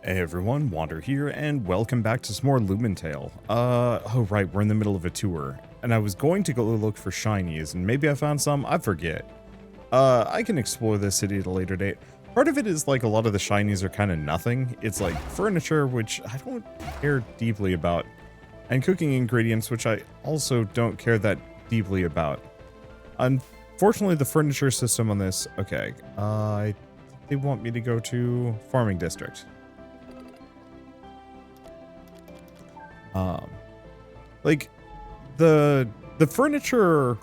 Hey everyone, Wander here, and welcome back to some more Lumentale. Oh right, we're in the middle of a tour, and I was going to go look for shinies, and maybe I found some, I forget. I can explore this city at a later date. Part of it is like a lot of the shinies are kind of nothing. It's like furniture, which I don't care deeply about, and cooking ingredients, which I also don't care that deeply about. Unfortunately, the furniture system on this, okay, they want me to go to Farming District. Like the furniture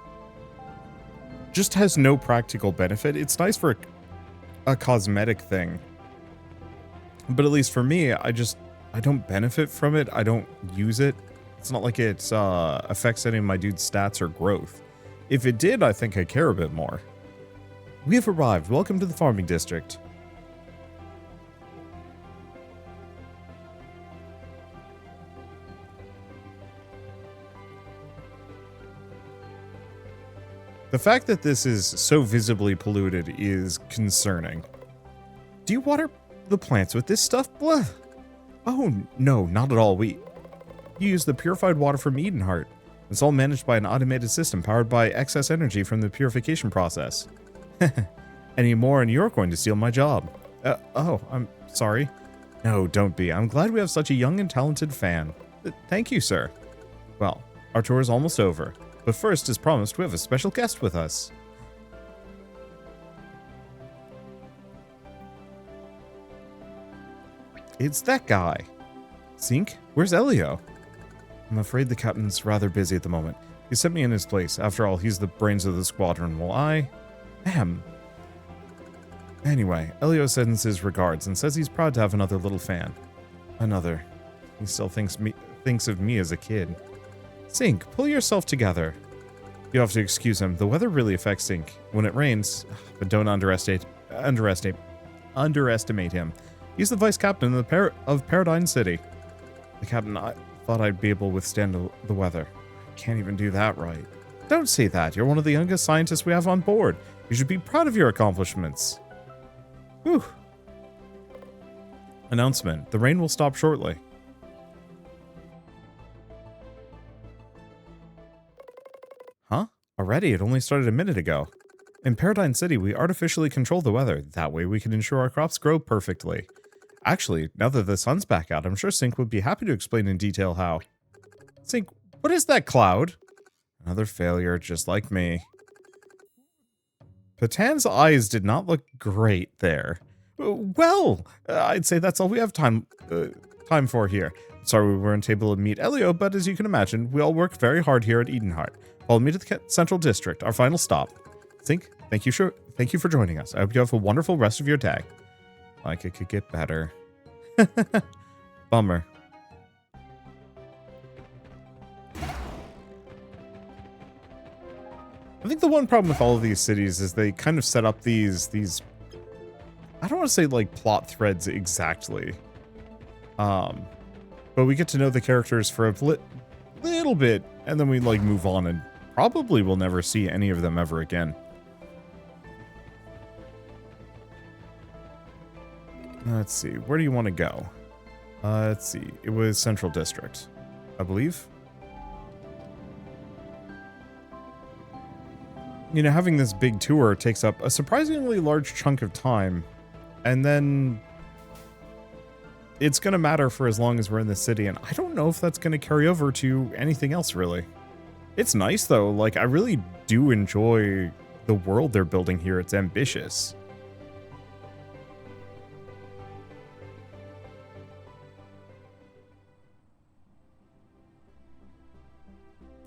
just has no practical benefit. It's nice for a cosmetic thing, but at least for me, I don't benefit from it. I don't use it. It's not like it affects any of my dude's stats or growth. If it did, I think I'd care a bit more. We have arrived. Welcome to the Farming District. The fact that this is so visibly polluted is concerning. Do you water the plants with this stuff? Blah. Oh, no, not at all. You use the purified water from Edenheart. It's all managed by an automated system powered by excess energy from the purification process. Any more and you're going to steal my job. Oh, I'm sorry. No, don't be. I'm glad we have such a young and talented fan. Thank you, sir. Well, our tour is almost over. But first, as promised, we have a special guest with us. It's that guy. Sink, where's Elio? I'm afraid the captain's rather busy at the moment. He sent me in his place. After all, he's the brains of the squadron, while I am. Anyway, Elio sends his regards and says he's proud to have another little fan. Another. He still thinks of me as a kid. Sink, pull yourself together. You have to excuse him. The weather really affects Sink. When it rains, but don't underestimate him. He's the vice captain of Paradigm City. The captain, I thought I'd be able to withstand the weather. I can't even do that right. Don't say that. You're one of the youngest scientists we have on board. You should be proud of your accomplishments. Whew. Announcement. The rain will stop shortly. Huh? Already? It only started a minute ago. In Paradigm City, we artificially control the weather. That way we can ensure our crops grow perfectly. Actually, now that the sun's back out, I'm sure Sink would be happy to explain in detail how. Sink, what is that cloud? Another failure, just like me. Patan's eyes did not look great there. Well, I'd say that's all we have time for here. Sorry we weren't able to meet Elio, but as you can imagine, we all work very hard here at Edenheart. Follow me to the Central District, our final stop. Sink, thank you for joining us. I hope you have a wonderful rest of your day. Like it could get better. Bummer. I think the one problem with all of these cities is they kind of set up these I don't want to say like plot threads exactly. But we get to know the characters for a little bit, and then we like move on, and probably we'll never see any of them ever again. Let's see, where do you want to go? Let's see, it was Central District, I believe. You know, having this big tour takes up a surprisingly large chunk of time, and then it's going to matter for as long as we're in the city, and I don't know if that's going to carry over to anything else, really. It's nice, though. Like, I really do enjoy the world they're building here. It's ambitious.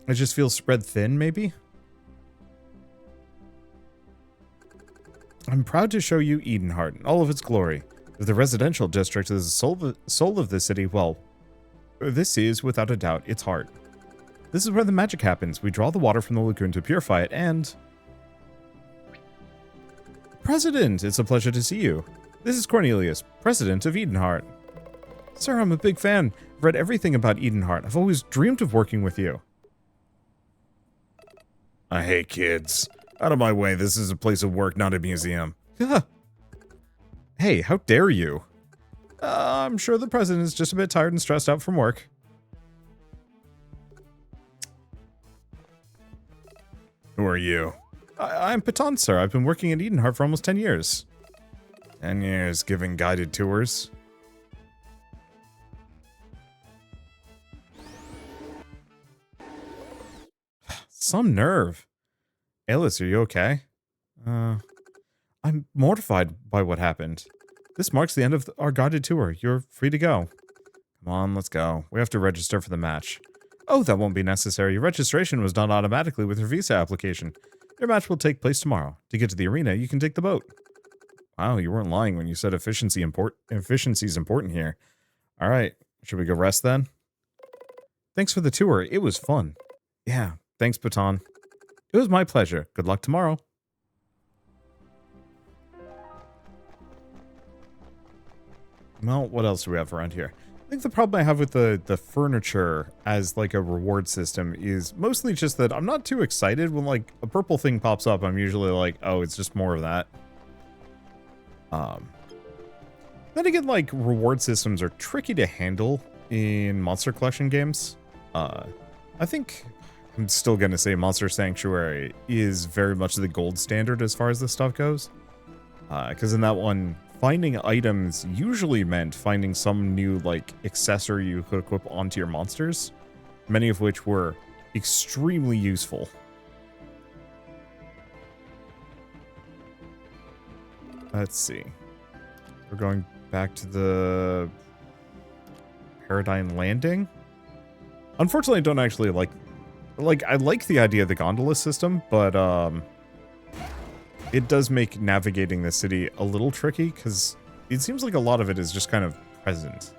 It just feels spread thin, maybe? I'm proud to show you Edenheart in all of its glory. If the residential district is the soul of the city, well, this is, without a doubt, its heart. This is where the magic happens. We draw the water from the lagoon to purify it, and... President, it's a pleasure to see you. This is Cornelius, President of Edenheart. Sir, I'm a big fan. I've read everything about Edenheart. I've always dreamed of working with you. I hate kids. Out of my way, this is a place of work, not a museum. Hey, how dare you? I'm sure the president is just a bit tired and stressed out from work. Who are you? I'm Patan, sir. I've been working at Edenheart for almost 10 years. 10 years giving guided tours? Some nerve. Alice, are you okay? I'm mortified by what happened. This marks the end of our guided tour. You're free to go. Come on, let's go. We have to register for the match. Oh, that won't be necessary. Your registration was done automatically with your visa application. Your match will take place tomorrow. To get to the arena, you can take the boat. Wow, you weren't lying when you said efficiency is important here. All right, should we go rest then? Thanks for the tour. It was fun. Yeah, thanks, Patan. It was my pleasure. Good luck tomorrow. Well, what else do we have around here? I think the problem I have with the furniture as like a reward system is mostly just that I'm not too excited when like a purple thing pops up. I'm usually like, oh, it's just more of that. Then again, like reward systems are tricky to handle in monster collection games. I think I'm still gonna say Monster Sanctuary is very much the gold standard as far as this stuff goes. Because in that one, finding items usually meant finding some new, like, accessory you could equip onto your monsters, many of which were extremely useful. Let's see. We're going back to the Paradigm Landing. Unfortunately, I don't actually like, I like the idea of the gondola system, but, it does make navigating the city a little tricky, because it seems like a lot of it is just kind of present.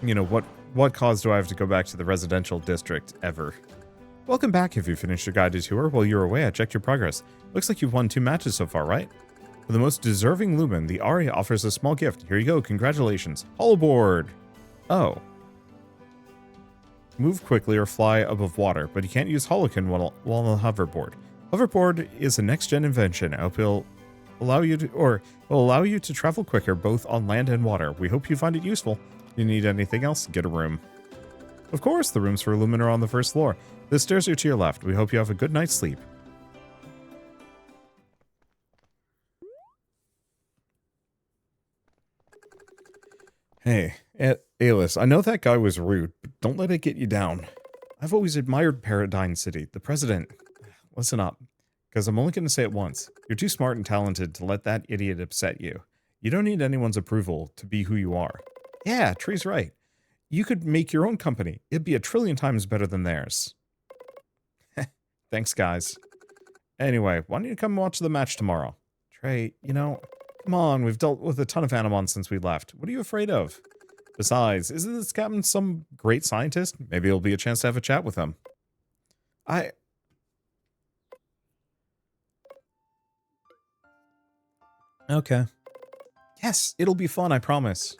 You know, what cause do I have to go back to the residential district ever? Welcome back. If you finished your guided tour while you were away, I checked your progress. Looks like you've won 2 matches so far, right? For the most deserving Lumen, the Aria offers a small gift. Here you go. Congratulations. Holoboard. Oh. Move quickly or fly above water, but you can't use Holokin while on a hoverboard. Hoverboard is a next-gen invention. I hope it'll allow you to travel quicker both on land and water. We hope you find it useful. If you need anything else, get a room. Of course, the rooms for Lumen are on the 1st floor. The stairs are to your left. We hope you have a good night's sleep. Hey, Alice, I know that guy was rude, but don't let it get you down. I've always admired Paradigm City. The president... Listen up, because I'm only going to say it once. You're too smart and talented to let that idiot upset you. You don't need anyone's approval to be who you are. Yeah, Trey's right. You could make your own company. It'd be 1,000,000,000 times better than theirs. Thanks, guys. Anyway, why don't you come watch the match tomorrow? Trey, you know... Come on, we've dealt with a ton of Animon since we left. What are you afraid of? Besides, isn't this captain some great scientist? Maybe it'll be a chance to have a chat with him. Okay. Yes, it'll be fun, I promise.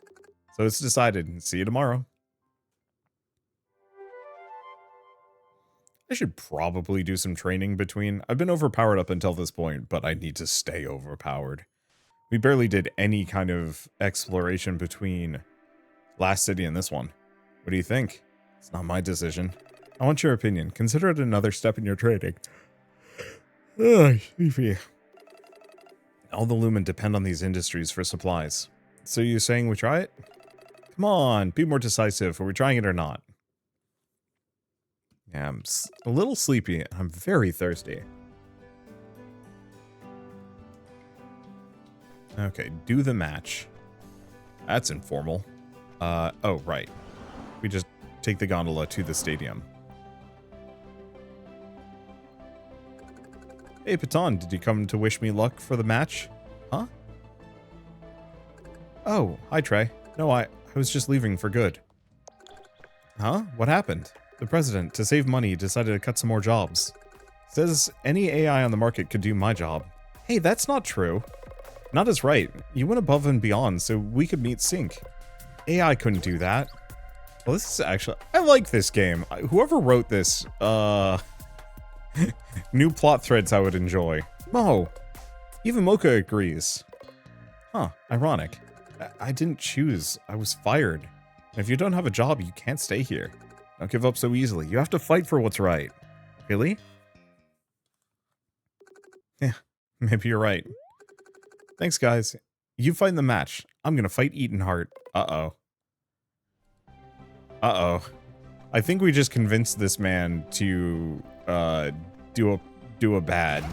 So it's decided. See you tomorrow. I should probably do some training between... I've been overpowered up until this point, but I need to stay overpowered. We barely did any kind of exploration between last city and this one. What do you think? It's not my decision. I want your opinion. Consider it another step in your training. Ugh, sleepy. All the Lumen depend on these industries for supplies. So you're saying we try it? Come on, be more decisive. Are we trying it or not? Yeah, I'm a little sleepy. I'm very thirsty. Okay, do the match. That's informal. Oh, right. We just take the gondola to the stadium. Hey, Patan, did you come to wish me luck for the match? Huh? Oh, hi, Trey. No, I was just leaving for good. Huh? What happened? The president, to save money, decided to cut some more jobs. Says any AI on the market could do my job. Hey, that's not true. Not as right. You went above and beyond so we could meet sync. AI couldn't do that. Well, this is actually... I like this game. Whoever wrote this, new plot threads I would enjoy. Mo, Even Mocha agrees. Huh, ironic. I didn't choose. I was fired. And if you don't have a job, you can't stay here. Don't give up so easily. You have to fight for what's right. Really? Yeah, maybe you're right. Thanks, guys. You fight in the match. I'm gonna fight Eatonheart. Uh-oh. Uh-oh. I think we just convinced this man to, do a bad.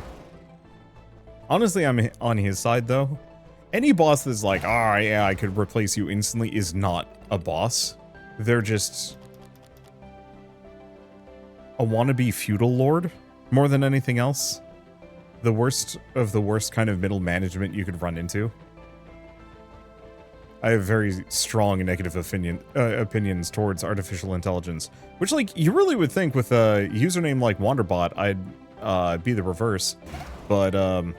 Honestly, I'm on his side, though. Any boss that's like, ah, yeah, I could replace you instantly is not a boss. They're just a wannabe feudal lord, more than anything else. The worst of the worst kind of middle management you could run into. I have very strong negative opinions towards artificial intelligence, which, like, you really would think with a username like Wanderbot, I'd be the reverse. But,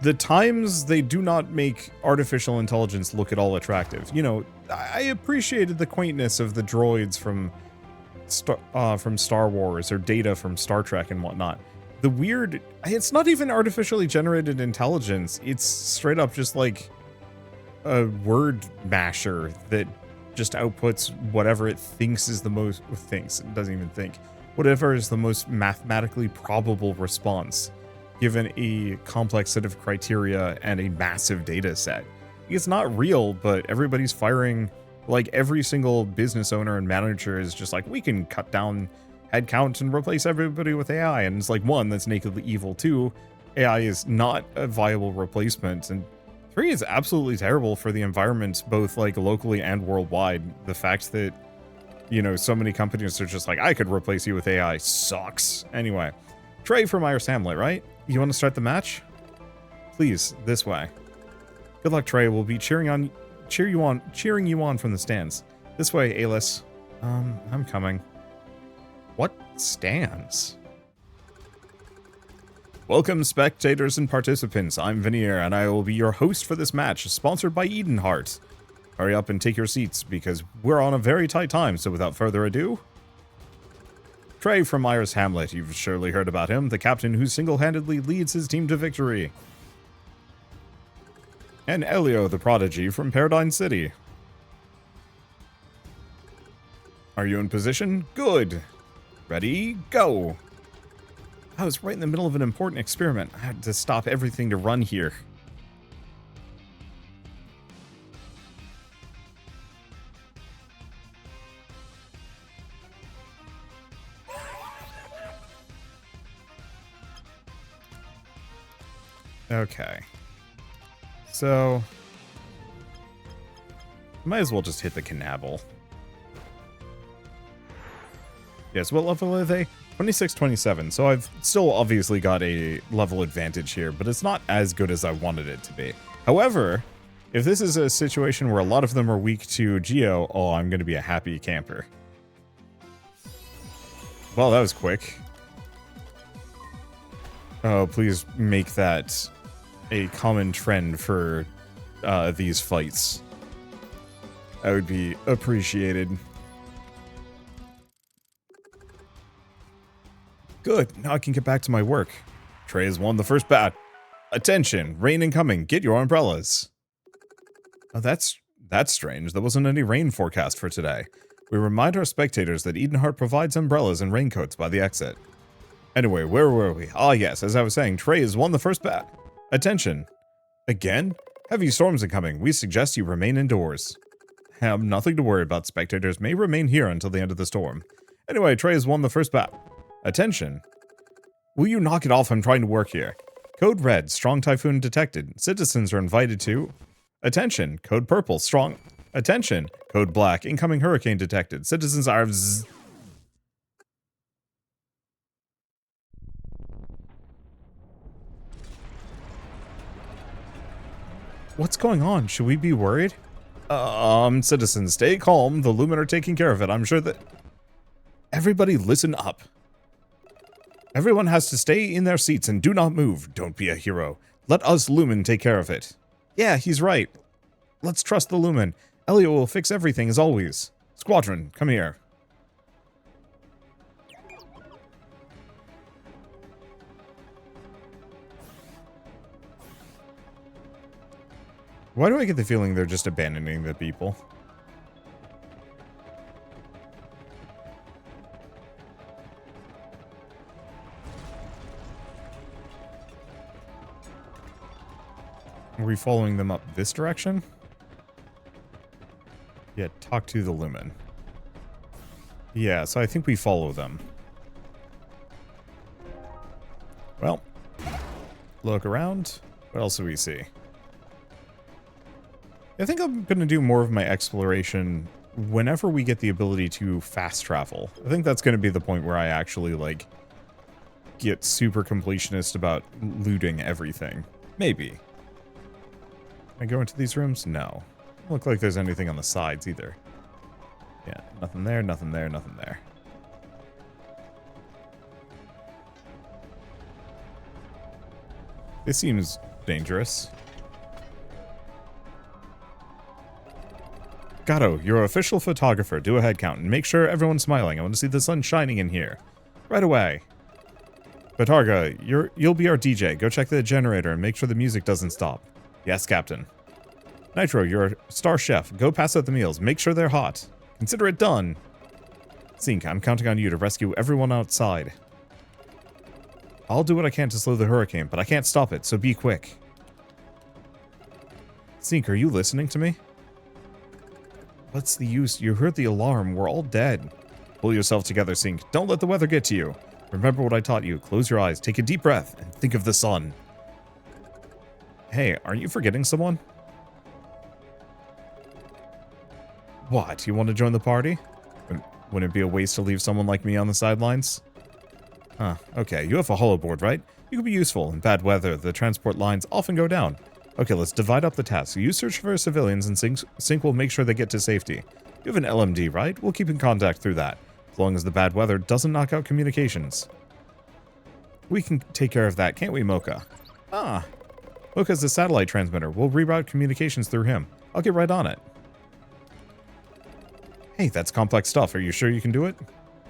the times they do not make artificial intelligence look at all attractive. You know, I appreciated the quaintness of the droids from Star Wars or Data from Star Trek and whatnot. The weird, it's not even artificially generated intelligence. It's straight up just like a word masher that just outputs whatever it thinks is the most, it doesn't even think, whatever is the most mathematically probable response, given a complex set of criteria and a massive data set. It's not real, but everybody's firing, like every single business owner and manager is just like, we can cut down headcount and replace everybody with AI. And it's like, one, that's nakedly evil. Two, AI is not a viable replacement. And three, is absolutely terrible for the environment, both like locally and worldwide. The fact that, you know, so many companies are just like, I could replace you with AI sucks. Anyway, Trey from Iris Hamlet, right? You want to start the match? Please, this way. Good luck, Trey. We'll be cheering you on from the stands. This way, Alice. I'm coming. What stands? Welcome, spectators and participants. I'm Veneer, and I will be your host for this match, sponsored by Eatonheart. Hurry up and take your seats, because we're on a very tight time, so without further ado... Trey from Iris Hamlet, you've surely heard about him, the captain who single-handedly leads his team to victory. And Elio, the prodigy from Paradigm City. Are you in position? Good. Ready, go. I was right in the middle of an important experiment. I had to stop everything to run here. Okay. So, might as well just hit the Cannibal. Yes, what level are they? 26, 27. So I've still obviously got a level advantage here, but it's not as good as I wanted it to be. However, if this is a situation where a lot of them are weak to Geo, oh, I'm going to be a happy camper. Well, that was quick. Oh, please make that a common trend for these fights. That would be appreciated. Good, now I can get back to my work. Trey has won the first bat. Attention, rain incoming, get your umbrellas. Oh, that's strange. There wasn't any rain forecast for today. We remind our spectators that Eatonheart provides umbrellas and raincoats by the exit. Anyway, where were we? Ah yes, as I was saying, Trey has won the first bat. Attention. Again? Heavy storms incoming. We suggest you remain indoors. Have nothing to worry about. Spectators may remain here until the end of the storm. Anyway, Trey has won the first bat. Attention. Will you knock it off? I'm trying to work here. Code red, strong typhoon detected. Citizens are invited to... Attention. Code purple, strong... Attention. Code black, incoming hurricane detected. Citizens are... What's going on? Should we be worried? Citizens, stay calm. The Lumen are taking care of it. I'm sure that... Everybody listen up. Everyone has to stay in their seats and do not move. Don't be a hero. Let us Lumen take care of it. Yeah, he's right. Let's trust the Lumen. Elio will fix everything as always. Squadron, come here. Why do I get the feeling they're just abandoning the people? Are we following them up this direction? Yeah, talk to the Lumen. Yeah, so I think we follow them. Well, look around. What else do we see? I think I'm going to do more of my exploration whenever we get the ability to fast travel. I think that's going to be the point where I actually, like, get super completionist about looting everything. Maybe. Can I go into these rooms? No. Doesn't look like there's anything on the sides either. Yeah, nothing there, nothing there, nothing there. This seems dangerous. Gato, you're official photographer. Do a head count and make sure everyone's smiling. I want to see the sun shining in here. Right away. Batarga, you'll be our DJ. Go check the generator and make sure the music doesn't stop. Yes, Captain. Nitro, you're a star chef. Go pass out the meals. Make sure they're hot. Consider it done. Zink, I'm counting on you to rescue everyone outside. I'll do what I can to slow the hurricane, but I can't stop it, so be quick. Zink, are you listening to me? What's the use? You heard the alarm. We're all dead. Pull yourself together, Zink. Don't let the weather get to you. Remember what I taught you. Close your eyes, take a deep breath, and think of the sun. Hey, aren't you forgetting someone? What? You want to join the party? Wouldn't it be a waste to leave someone like me on the sidelines? Huh, okay. You have a hollow board, right? You could be useful. In bad weather, the transport lines often go down. Okay, let's divide up the tasks. You search for civilians, and Sync will make sure they get to safety. You have an LMD, right? We'll keep in contact through that, as long as the bad weather doesn't knock out communications. We can take care of that, can't we, Mocha? Ah. Mocha's the satellite transmitter. We'll reroute communications through him. I'll get right on it. Hey, that's complex stuff. Are you sure you can do it?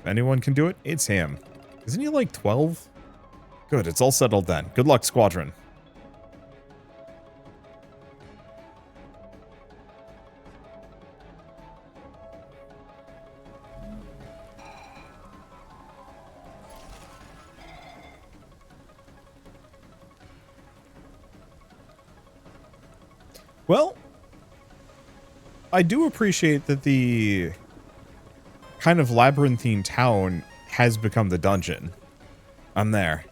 If anyone can do it, it's him. Isn't he like 12? Good, it's all settled then. Good luck, Squadron. Well, I do appreciate that the kind of labyrinthine town has become the dungeon. I'm there.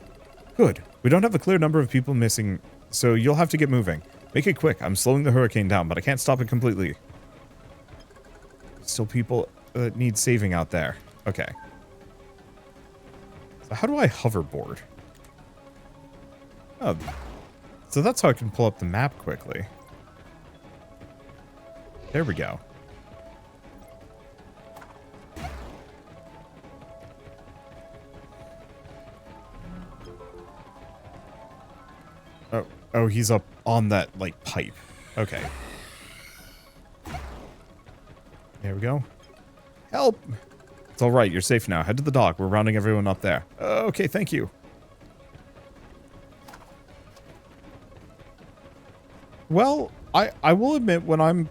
Good. We don't have a clear number of people missing, so you'll have to get moving. Make it quick. I'm slowing the hurricane down, but I can't stop it completely. Still people that need saving out there. Okay. So how do I hoverboard? Oh. So that's how I can pull up the map quickly. There we go. Oh, he's up on that, like, pipe. Okay. There we go. Help! It's alright, you're safe now. Head to the dock. We're rounding everyone up there. Okay, thank you. Well, I will admit when I'm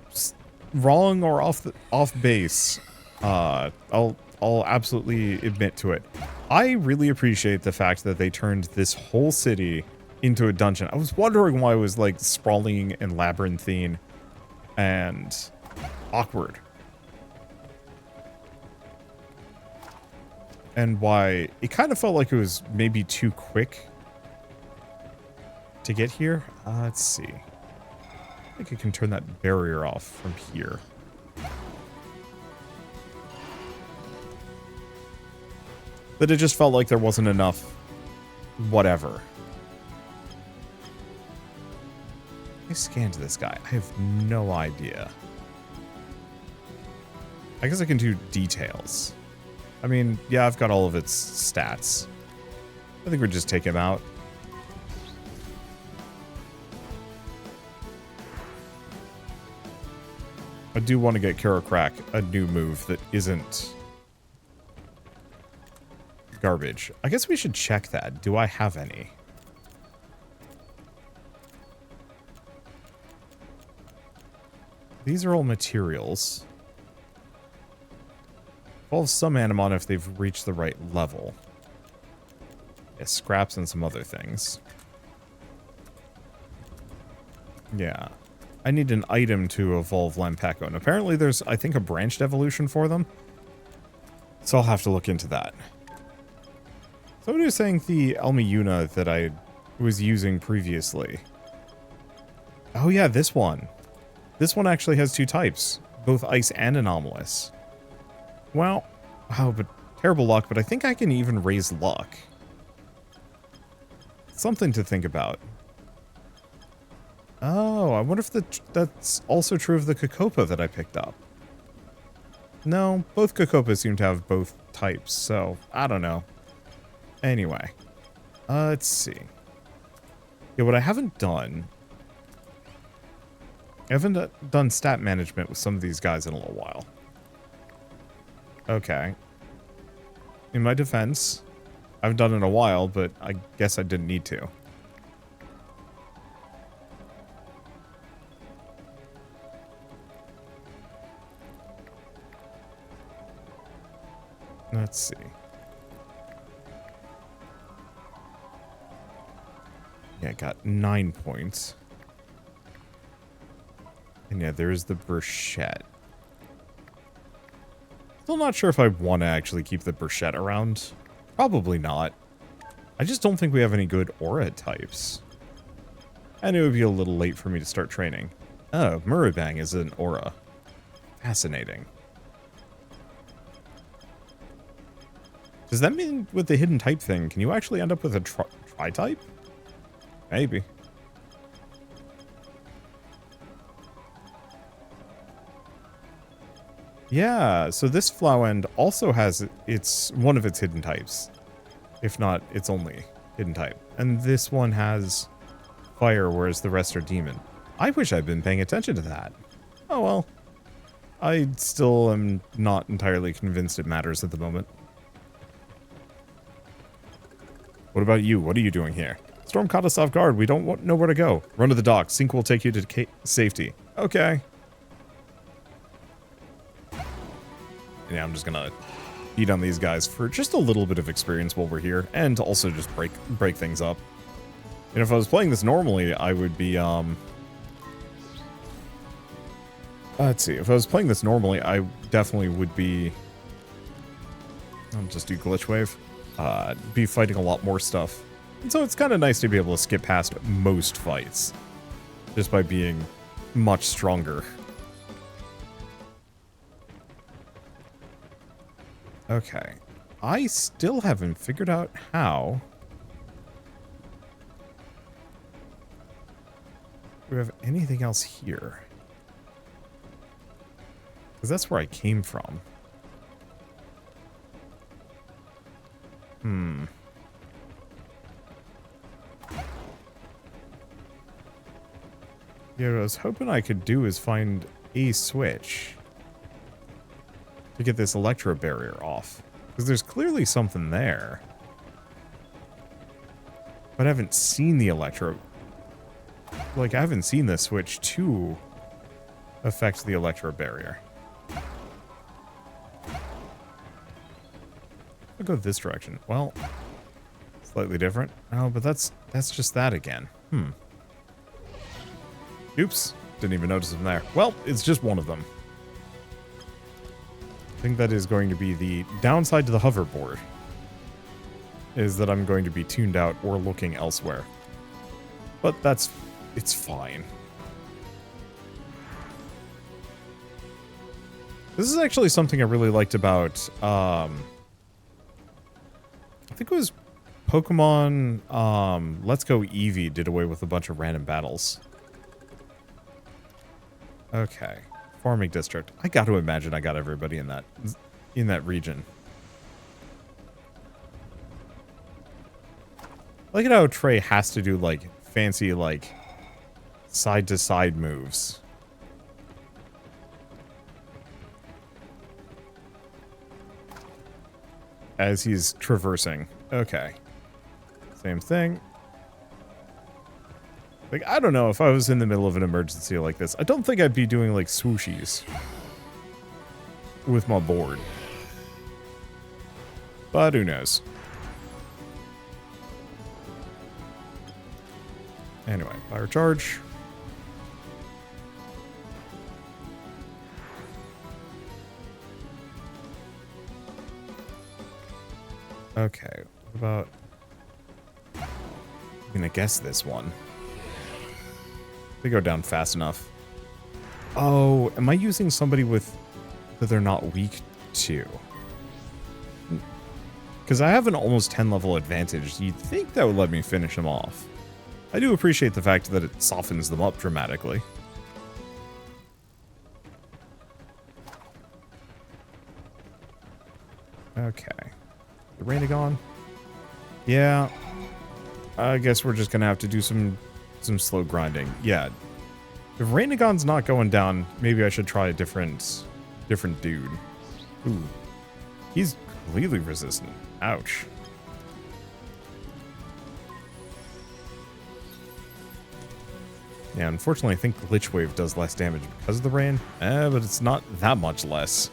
wrong or off base, I'll absolutely admit to it. I really appreciate the fact that they turned this whole city into a dungeon. I was wondering why it was like sprawling and labyrinthine and awkward. And why it kind of felt like it was maybe too quick to get here. Let's see. I think I can turn that barrier off from here. But it just felt like there wasn't enough whatever. I scanned this guy. I have no idea. I guess I can do details. I mean, yeah, I've got all of its stats. I think we'll just take him out. I do want to get Crack a new move that isn't garbage. I guess we should check that. Do I have any? These are all materials. Evolve some Animon if they've reached the right level. Yeah, scraps and some other things. Yeah. I need an item to evolve Lampaco. And apparently there's, I think, a branched evolution for them. So I'll have to look into that. Somebody was saying the Elmiuna that I was using previously. Oh yeah, this one. This one actually has two types. Both ice and anomalous. Well, wow, but terrible luck, but I think I can even raise luck. Something to think about. Oh, I wonder if that's also true of the Kokopa that I picked up. No, both Kokopas seem to have both types, so I don't know. Anyway, let's see. Yeah, what I haven't done... I haven't done stat management with some of these guys in a little while. Okay. In my defense, I haven't done it in a while, but I guess I didn't need to. Let's see. Yeah, got 9 points. And yeah, there's the Burchette. Still not sure if I want to actually keep the Burchette around. Probably not. I just don't think we have any good aura types. And it would be a little late for me to start training. Oh, Murabang is an aura. Fascinating. Does that mean with the hidden type thing, can you actually end up with a tri-type? Maybe. Yeah, so this Flowend also has one of its hidden types. If not, its only hidden type. And this one has fire, whereas the rest are demon. I wish I'd been paying attention to that. Oh well. I still am not entirely convinced it matters at the moment. What about you? What are you doing here? Storm caught us off guard. We don't know where to go. Run to the dock. Sync will take you to safety. Okay. Yeah, I'm just gonna beat on these guys for just a little bit of experience while we're here, and also just break things up. And if I was playing this normally, I would be, let's see. If I was playing this normally, I definitely would be... I'll just do Glitch Wave. Be fighting a lot more stuff. And so it's kind of nice to be able to skip past most fights. Just by being much stronger. Okay. I still haven't figured out how... Do we have anything else here? Because that's where I came from. Yeah, what I was hoping I could do is find a switch to get this electro barrier off. Because there's clearly something there. But I haven't seen the electro... Like, I haven't seen the switch to affect the electro barrier. I'll go this direction. Well, slightly different. Oh, but that's just that again. Oops. Didn't even notice them there. Well, it's just one of them. I think that is going to be the downside to the hoverboard. Is that I'm going to be tuned out or looking elsewhere. But it's fine. This is actually something I really liked about, I think it was Pokemon, Let's Go Eevee did away with a bunch of random battles. Okay. Farming district. I got to imagine I got everybody in that region. Look at how Trey has to do, like, fancy, like, side-to-side moves. As he's traversing. Okay. Same thing. Like, I don't know, if I was in the middle of an emergency like this, I don't think I'd be doing, like, swooshies with my board. But who knows? Anyway, fire charge. Okay, what about... I'm gonna guess this one. They go down fast enough. Oh, am I using somebody with... that they're not weak to? Because I have an almost 10 level advantage. You'd think that would let me finish them off. I do appreciate the fact that it softens them up dramatically. Okay. The Rainagon? Yeah. I guess we're just gonna have to do some slow grinding. Yeah. If Rainagon's not going down, maybe I should try a different dude. Ooh. He's completely resistant. Ouch. Yeah, unfortunately, I think Glitch Wave does less damage because of the rain. But it's not that much less.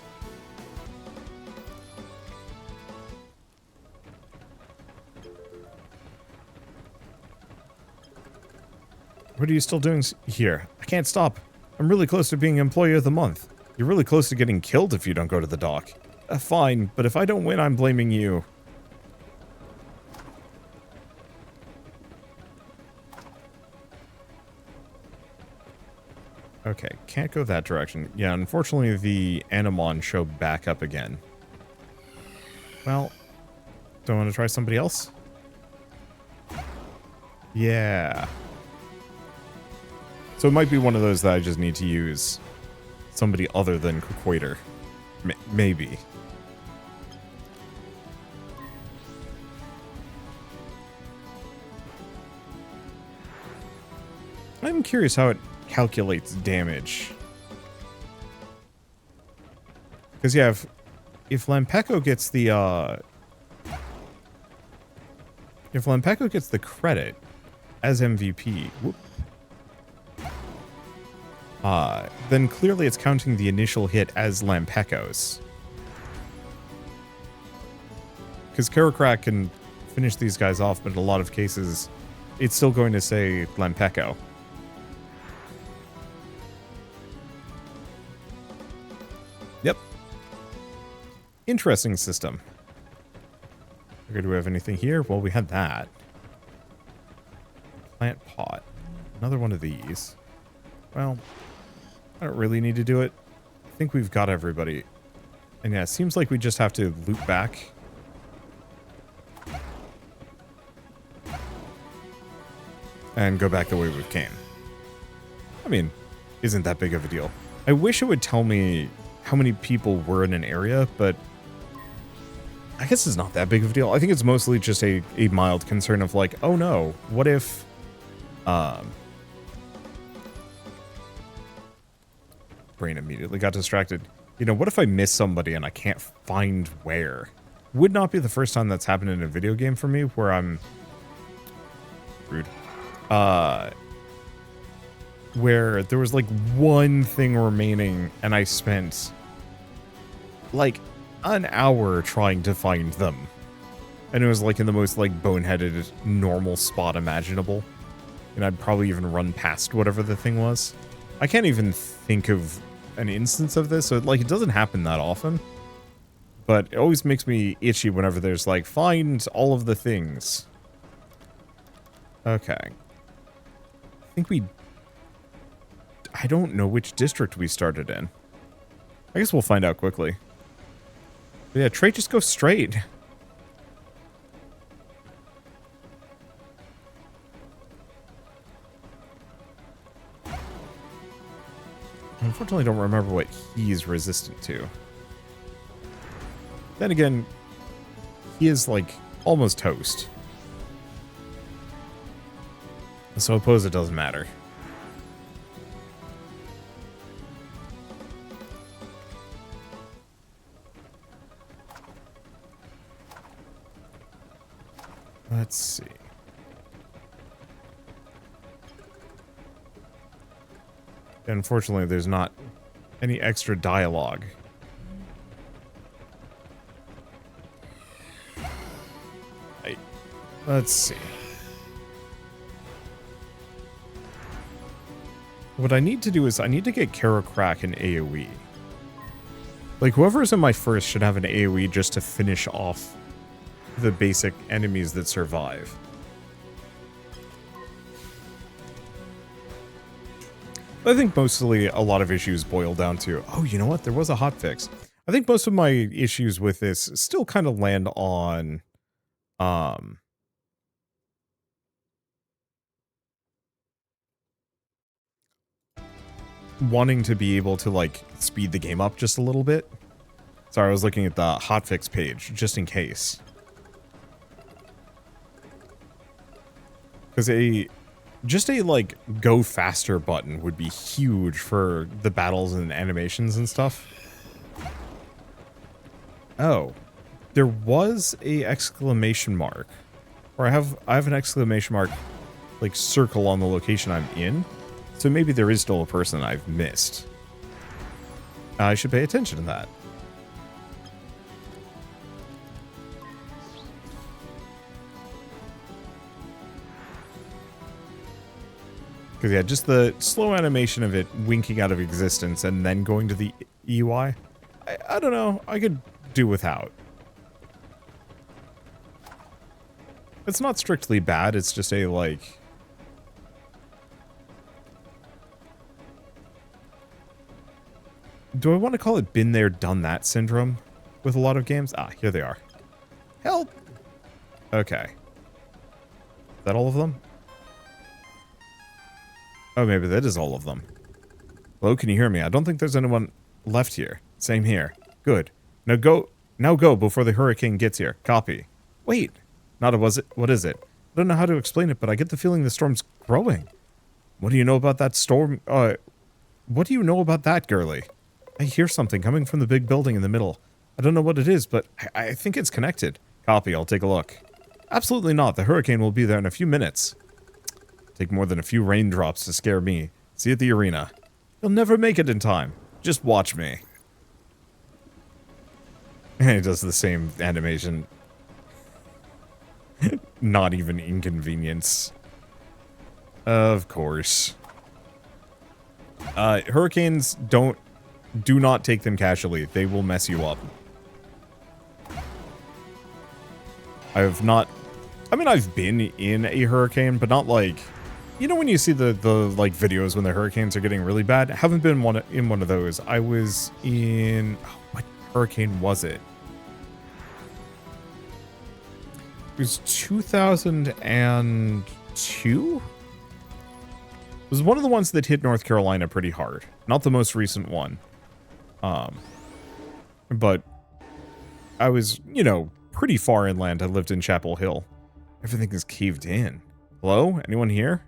What are you still doing here? I can't stop. I'm really close to being Employee of the Month. You're really close to getting killed if you don't go to the dock. Fine, but if I don't win, I'm blaming you. Okay, can't go that direction. Yeah, unfortunately, the Animon show back up again. Well, do I want to try somebody else? Yeah. So it might be one of those that I just need to use somebody other than Quater. Maybe. I'm curious how it calculates damage. Because, yeah, if Lampeco gets the, if Lampeco gets the credit as MVP, whoop, then clearly it's counting the initial hit as Lampeco's. Because Karokrak can finish these guys off, but in a lot of cases, it's still going to say Lampeco. Yep. Interesting system. Okay, do we have anything here? Well, we had that. Plant pot. Another one of these. Well, I don't really need to do it. I think we've got everybody. And yeah, it seems like we just have to loop back. And go back the way we came. I mean, isn't that big of a deal. I wish it would tell me how many people were in an area, but I guess it's not that big of a deal. I think it's mostly just a mild concern of like, oh no, what if... Brain immediately got distracted. You know, what if I miss somebody and I can't find where? Would not be the first time that's happened in a video game for me, where I'm... Rude. Where there was like one thing remaining and I spent like an hour trying to find them. And it was like in the most like boneheaded normal spot imaginable. And I'd probably even run past whatever the thing was. I can't even think of an instance of this, so like it doesn't happen that often. But it always makes me itchy whenever there's like, find all of the things. Okay. I think I don't know which district we started in. I guess we'll find out quickly. But yeah, Trey, just go straight. Unfortunately, I don't remember what he's resistant to. Then again, he is like almost toast. So I suppose it doesn't matter. Let's see. Unfortunately, there's not any extra dialogue. Let's see. What I need to do is I need to get Kara Crack in AoE. Like, whoever's in my first should have an AoE just to finish off the basic enemies that survive. I think mostly a lot of issues boil down to, oh, you know what? There was a hotfix. I think most of my issues with this still kind of land on, wanting to be able to, like, speed the game up just a little bit. Sorry, I was looking at the hotfix page, just in case. Because just a, like, go faster button would be huge for the battles and animations and stuff. Oh. There was a exclamation mark. Or I have an exclamation mark, like, circle on the location I'm in. So maybe there is still a person I've missed. I should pay attention to that. Because, yeah, just the slow animation of it winking out of existence and then going to the UI, I don't know, I could do without. It's not strictly bad, it's just a, like... Do I want to call it been there, done that syndrome with a lot of games? Ah, here they are. Help! Okay. Is that all of them? Oh, maybe that is all of them. Hello, can you hear me? I don't think there's anyone left here. Same here. Good. Now go before the hurricane gets here. Copy. Wait. Not a was it? What is it? I don't know how to explain it, but I get the feeling the storm's growing. What do you know about that storm? What do you know about that, girly? I hear something coming from the big building in the middle. I don't know what it is, but I think it's connected. Copy, I'll take a look. Absolutely not. The hurricane will be there in a few minutes. Take more than a few raindrops to scare me. See you at the arena. You'll never make it in time. Just watch me. And it does the same animation. Not even inconvenience. Of course. Hurricanes do not take them casually. They will mess you up. I've been in a hurricane, but not like, you know when you see the like videos when the hurricanes are getting really bad? I haven't been in one of those. I was in, what hurricane was it? It was 2002? It was one of the ones that hit North Carolina pretty hard. Not the most recent one. But I was, you know, pretty far inland. I lived in Chapel Hill. Everything is caved in. Hello? Anyone here?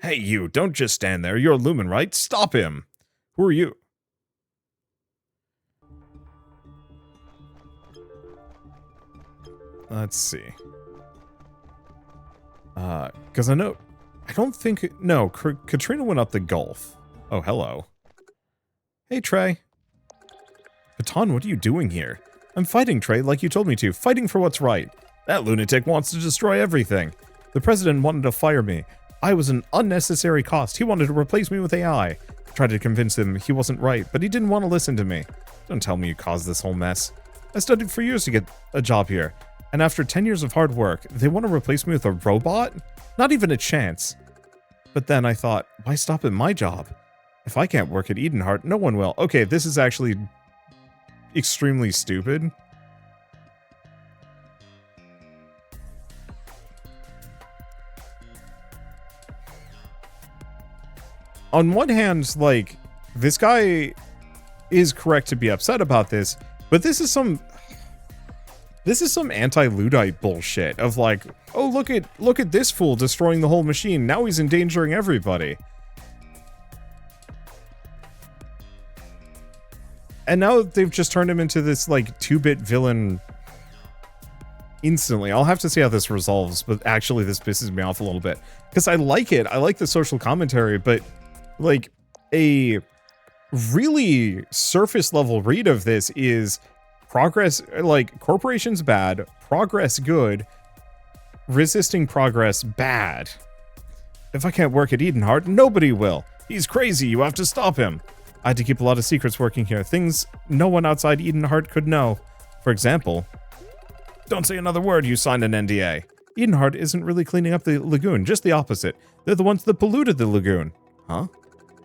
Hey, you, don't just stand there. You're Lumen, right? Stop him! Who are you? Let's see. Because I don't think... No, Katrina went up the Gulf. Oh, hello. Hey, Trey. Baton, what are you doing here? I'm fighting, Trey, like you told me to. Fighting for what's right. That lunatic wants to destroy everything. The president wanted to fire me. I was an unnecessary cost. He wanted to replace me with AI. I tried to convince him he wasn't right, but he didn't want to listen to me. Don't tell me you caused this whole mess. I studied for years to get a job here. And after 10 years of hard work, they want to replace me with a robot? Not even a chance. But then I thought, why stop at my job? If I can't work at Edenheart, no one will. Okay, this is actually extremely stupid. On one hand, like, this guy is correct to be upset about this, but this is some anti-Luddite bullshit of like, oh, look at this fool destroying the whole machine. Now he's endangering everybody. And now they've just turned him into this, like, 2-bit villain instantly. I'll have to see how this resolves, but actually this pisses me off a little bit. Because I like it. I like the social commentary, but Like, a really surface level read of this is progress, like, corporations bad, progress good, resisting progress bad. If I can't work at Edenheart, nobody will. He's crazy, you have to stop him. I had to keep a lot of secrets working here, things no one outside Edenheart could know. For example, don't say another word, you signed an NDA. Edenheart isn't really cleaning up the lagoon, just the opposite. They're the ones that polluted the lagoon. Huh?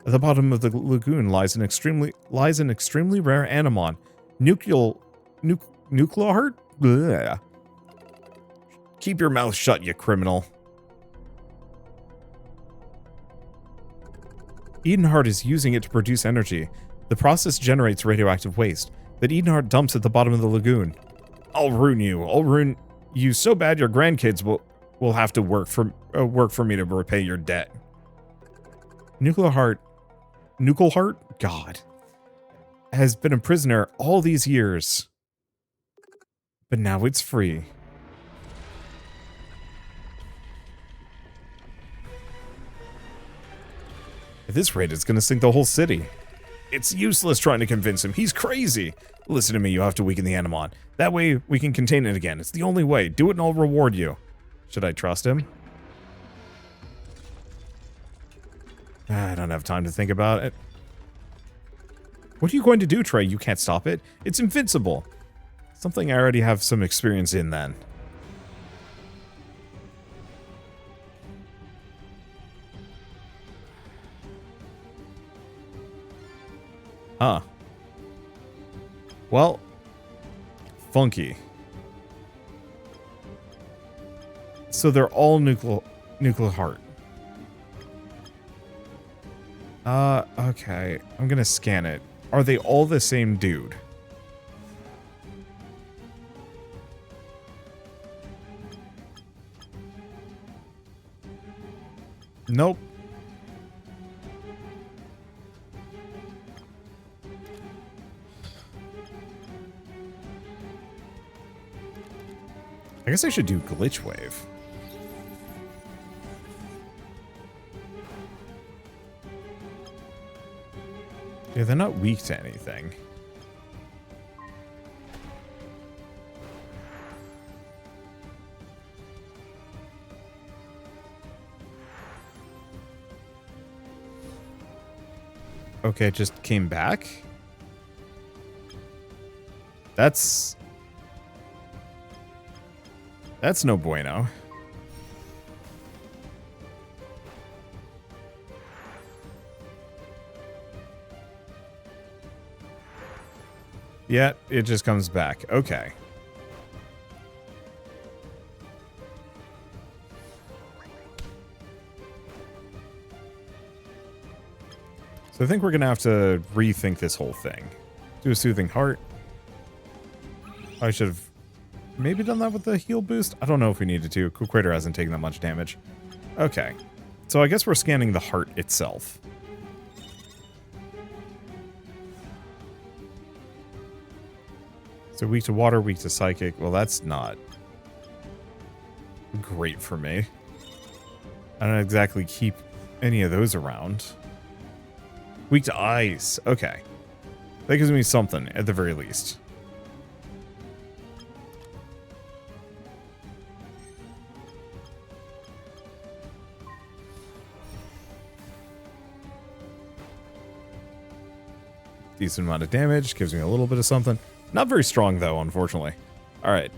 At the bottom of the lagoon lies an extremely rare Animon. Nuclear heart? Blech. Keep your mouth shut, you criminal. Edenheart is using it to produce energy. The process generates radioactive waste that Edenheart dumps at the bottom of the lagoon. I'll ruin you. I'll ruin you so bad your grandkids will have to work for me to repay your debt. Nuclear heart, God, has been a prisoner all these years, but now it's free. At this rate, it's gonna sink the whole city. It's useless trying to convince him. He's crazy. Listen to me, you have to weaken the Animon. That way, we can contain it again. It's the only way. Do it and I'll reward you. Should I trust him? I don't have time to think about it. What are you going to do, Trey? You can't stop it. It's invincible. Something I already have some experience in, then. Huh. Well, funky. So they're all nuclear heart. Okay. I'm gonna scan it. Are they all the same dude? Nope. I guess I should do glitch wave. Yeah, they're not weak to anything. Okay, it just came back? That's no bueno. Yeah, it just comes back. Okay. So I think we're gonna have to rethink this whole thing. Do a soothing heart. I should have maybe done that with the heal boost. I don't know if we needed to. Crater hasn't taken that much damage. Okay. So I guess we're scanning the heart itself. So weak to water, weak to psychic. Well, that's not great for me. I don't exactly keep any of those around. Weak to ice. Okay. That gives me something, at the very least. Decent amount of damage. Gives me a little bit of something. Not very strong, though, unfortunately. Alright.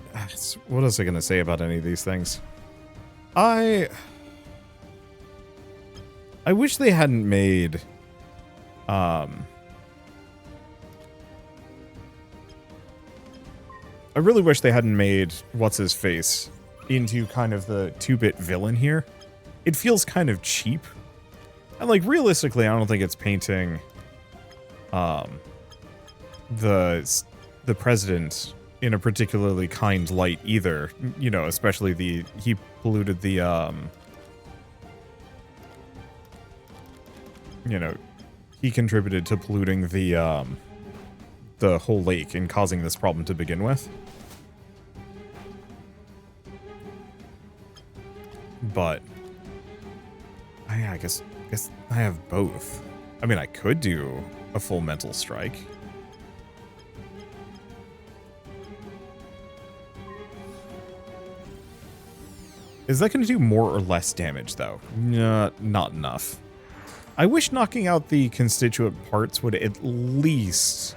What else am I going to say about any of these things? I wish they hadn't made... I really wish they hadn't made What's-His-Face into kind of the 2-bit villain here. It feels kind of cheap. And, like, realistically, I don't think it's painting... the president in a particularly kind light either, you know, especially he polluted the, you know, he contributed to polluting the whole lake and causing this problem to begin with. But, I guess Guess I have both. I mean, I could do a full mental strike. Is that going to do more or less damage, though? Not enough. I wish knocking out the constituent parts would at least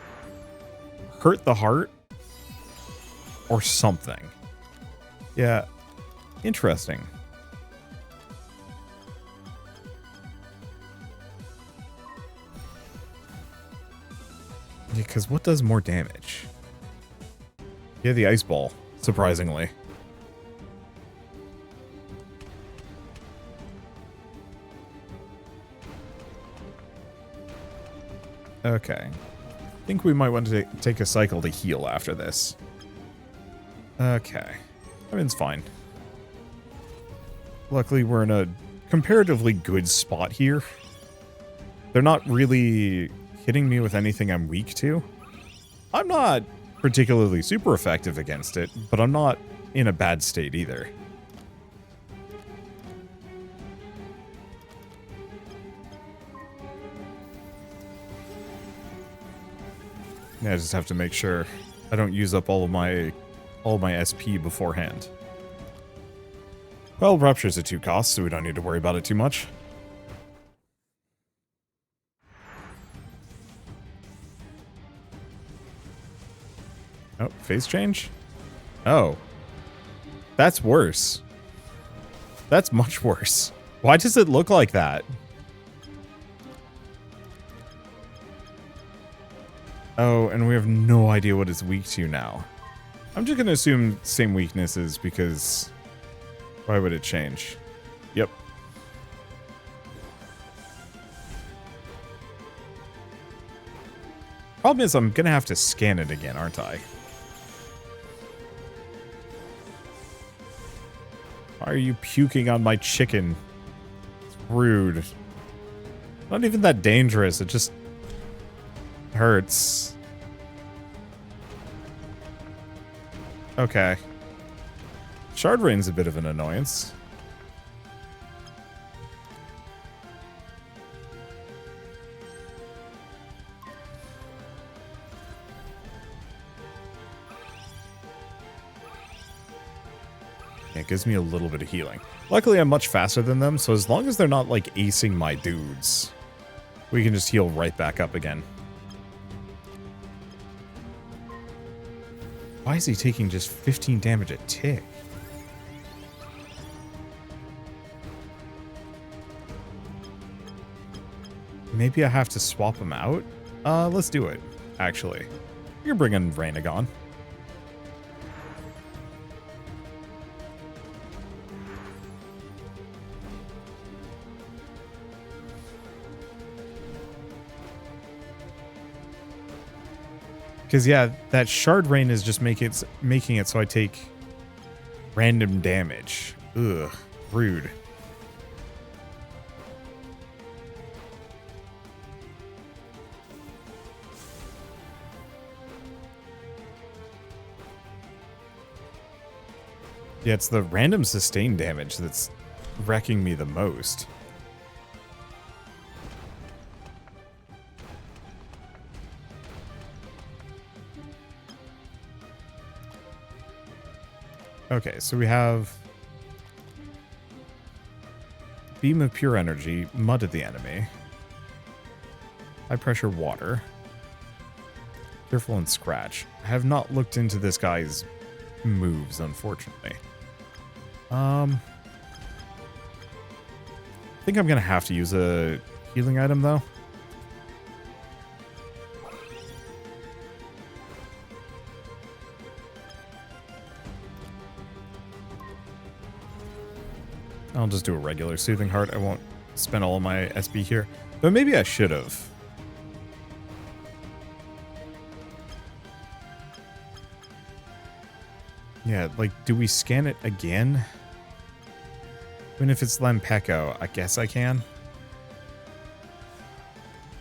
hurt the heart or something. Yeah, interesting. Yeah, because what does more damage? Yeah, the ice ball, surprisingly. Okay. I think we might want to take a cycle to heal after this. Okay. I mean, it's fine. Luckily, we're in a comparatively good spot here. They're not really hitting me with anything I'm weak to. I'm not particularly super effective against it, but I'm not in a bad state either. Yeah, I just have to make sure I don't use up all my SP beforehand. Well, Rupture's a 2 cost, so we don't need to worry about it too much. Oh, phase change? Oh. That's worse. That's much worse. Why does it look like that? Oh, and we have no idea what it's weak to now. I'm just going to assume same weaknesses because why would it change? Yep. Problem is I'm going to have to scan it again, aren't I? Why are you puking on my chicken? It's rude. Not even that dangerous. It just hurts. Okay. Shard Rain's a bit of an annoyance. It gives me a little bit of healing. Luckily, I'm much faster than them, so as long as they're not, like, acing my dudes, we can just heal right back up again. Why is he taking just 15 damage a tick? Maybe I have to swap him out? Let's do it, actually. You're bringing Rainagon. Because, yeah, that Shard Rain is just making it so I take random damage. Ugh, rude. Yeah, it's the random sustain damage that's wrecking me the most. Okay, so we have Beam of Pure Energy, Mud at the enemy, High Pressure Water, Fearful and Scratch. I have not looked into this guy's moves, unfortunately. I think I'm going to have to use a healing item, though. I'll just do a regular Soothing Heart. I won't spend all of my SP here. But maybe I should have. Yeah, like, do we scan it again? Even if it's Lampeco, I guess I can.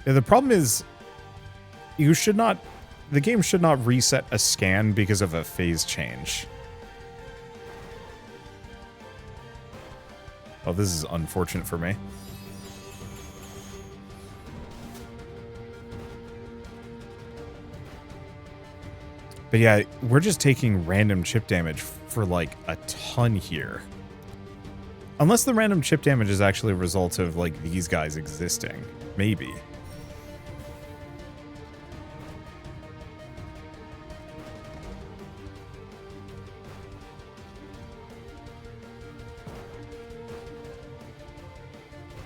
Yeah, the problem is, the game should not reset a scan because of a phase change. Oh, this is unfortunate for me. But yeah, we're just taking random chip damage for like a ton here. Unless the random chip damage is actually a result of like these guys existing. Maybe.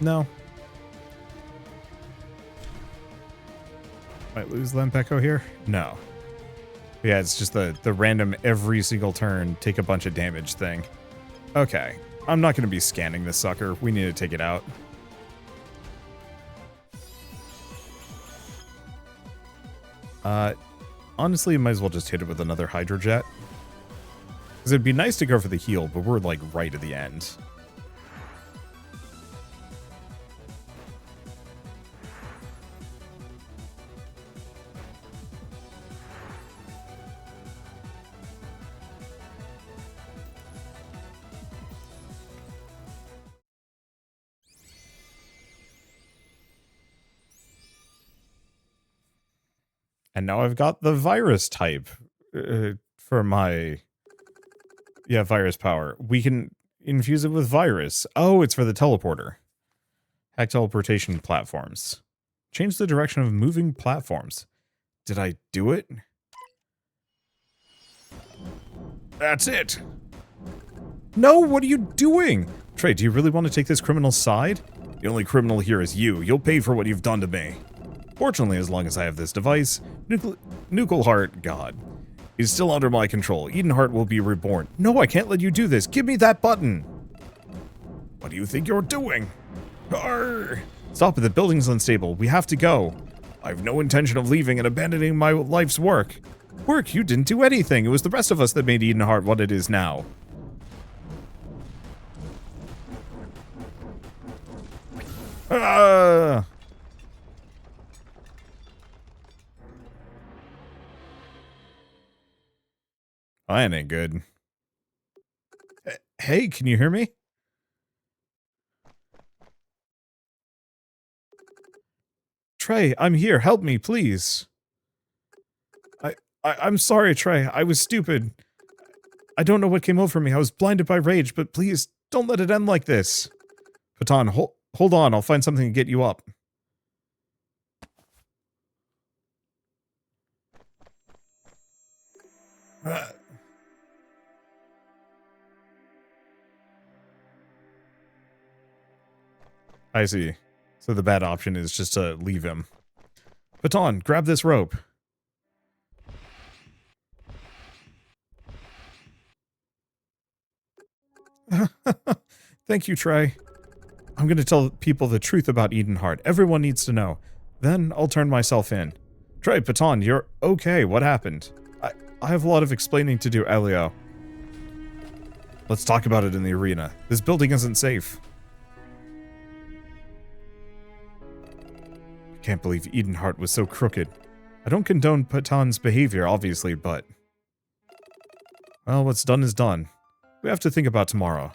No. Might lose Lempeco here? No. Yeah, it's just the random every single turn take a bunch of damage thing. Okay. I'm not going to be scanning this sucker. We need to take it out. Honestly, might as well just hit it with another Hydrojet. Because it'd be nice to go for the heal, but we're like right at the end. And now I've got the virus type for my... Yeah, virus power. We can infuse it with virus. Oh, it's for the teleporter. Hack teleportation platforms. Change the direction of moving platforms. Did I do it? That's it. No, what are you doing? Trey, do you really want to take this criminal's side? The only criminal here is you. You'll pay for what you've done to me. Fortunately, as long as I have this device, Nucleheart, God, is still under my control. Edenheart will be reborn. No, I can't let you do this. Give me that button. What do you think you're doing? Arr! Stop it, the building's unstable. We have to go. I have no intention of leaving and abandoning my life's work. Work? You didn't do anything. It was the rest of us that made Edenheart what it is now. Ah! That ain't good. Hey, can you hear me? Trey, I'm here. Help me, please. I'm sorry, Trey. I was stupid. I don't know what came over me. I was blinded by rage, but please, don't let it end like this. Patan, hold on. I'll find something to get you up. I see. So the bad option is just to leave him. Patan, grab this rope. Thank you, Trey. I'm going to tell people the truth about Edenheart. Everyone needs to know. Then I'll turn myself in. Trey, Patan, you're okay. What happened? I have a lot of explaining to do, Elio. Let's talk about it in the arena. This building isn't safe. I can't believe Edenheart was so crooked. I don't condone Patan's behavior, obviously, but... Well, what's done is done. We have to think about tomorrow.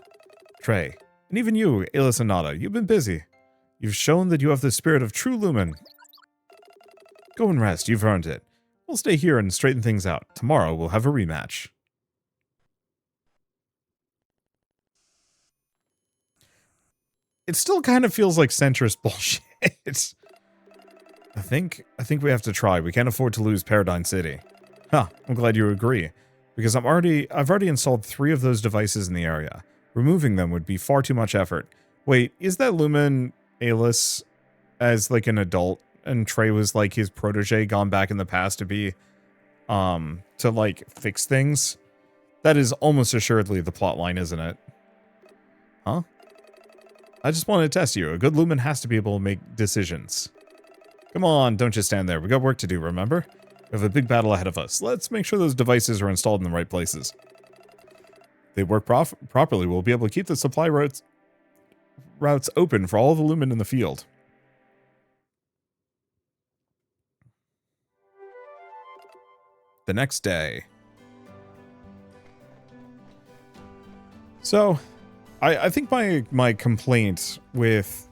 Trey, and even you, Ayla Sonata, you've been busy. You've shown that you have the spirit of true Lumen. Go and rest, you've earned it. We'll stay here and straighten things out. Tomorrow we'll have a rematch. It still kind of feels like centrist bullshit. I think we have to try. We can't afford to lose Paradigm City. Huh, I'm glad you agree. Because I've already installed 3 of those devices in the area. Removing them would be far too much effort. Wait, is that Lumen Alice as like an adult and Trey was like his protege gone back in the past to be to like fix things? That is almost assuredly the plot line, isn't it? Huh? I just wanted to test you. A good Lumen has to be able to make decisions. Come on, don't just stand there. We got work to do, remember? We have a big battle ahead of us. Let's make sure those devices are installed in the right places. If they work properly, we'll be able to keep the supply routes open for all the Lumen in the field. The next day. So, I think my complaint with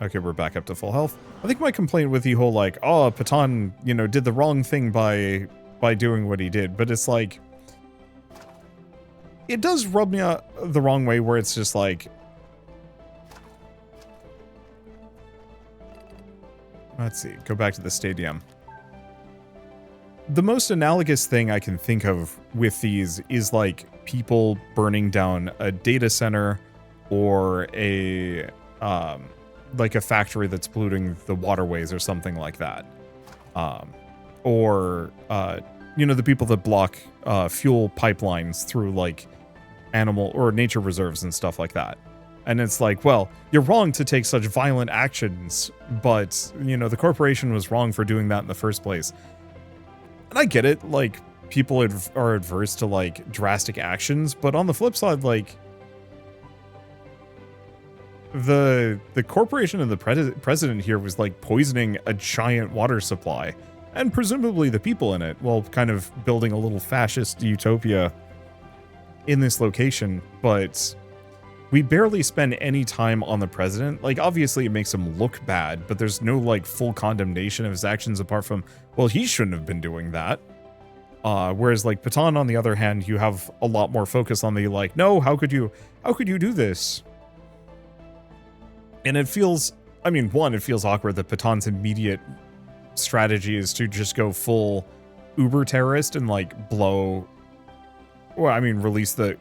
okay, we're back up to full health. I think my complaint with the whole like, oh, Patan, you know, did the wrong thing by by doing what he did, but it's like, it does rub me the wrong way where it's just like, let's see, go back to the stadium. The most analogous thing I can think of with these is like people burning down a data center or a like a factory that's polluting the waterways or something like that. Or you know, the people that block fuel pipelines through like animal or nature reserves and stuff like that. And it's like, well, you're wrong to take such violent actions, but, you know, the corporation was wrong for doing that in the first place. And I get it, like, people are adverse to, like, drastic actions, but on the flip side, like, the corporation and the president here was, like, poisoning a giant water supply, and presumably the people in it, while kind of building a little fascist utopia in this location, but we barely spend any time on the president. Like, obviously it makes him look bad, but there's no, like, full condemnation of his actions apart from, well, he shouldn't have been doing that. Whereas, like, Patan, on the other hand, you have a lot more focus on the, like, no, how could you do this? And it feels, I mean, one, it feels awkward that Patan's immediate strategy is to just go full uber terrorist and, like, blow, well, I mean, release the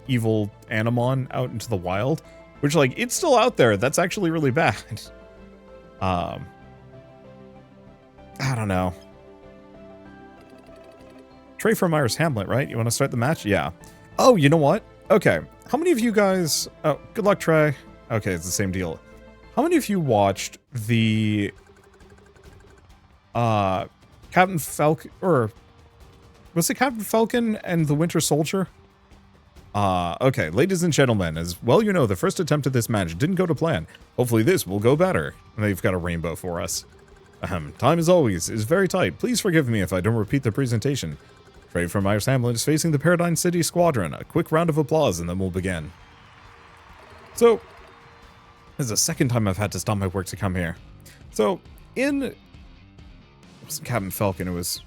evil Animon out into the wild, which, like, it's still out there. That's actually really bad. I don't know. Trey from Myers Hamlet, right? You want to start the match? Yeah. Oh, you know what? Okay. How many of you guys... Oh, good luck, Trey. Okay, it's the same deal. How many of you watched the... Captain Falcon... Or... Was it Captain Falcon and the Winter Soldier? Okay, ladies and gentlemen, as well you know, the first attempt at this match didn't go to plan. Hopefully this will go better. And they've got a rainbow for us. Time as always is very tight. Please forgive me if I don't repeat the presentation. Trey from Myers Hamlet is facing the Paradigm City Squadron. A quick round of applause and then we'll begin. So, this is the second time I've had to stop my work to come here. So, it wasn't Captain Falcon, it was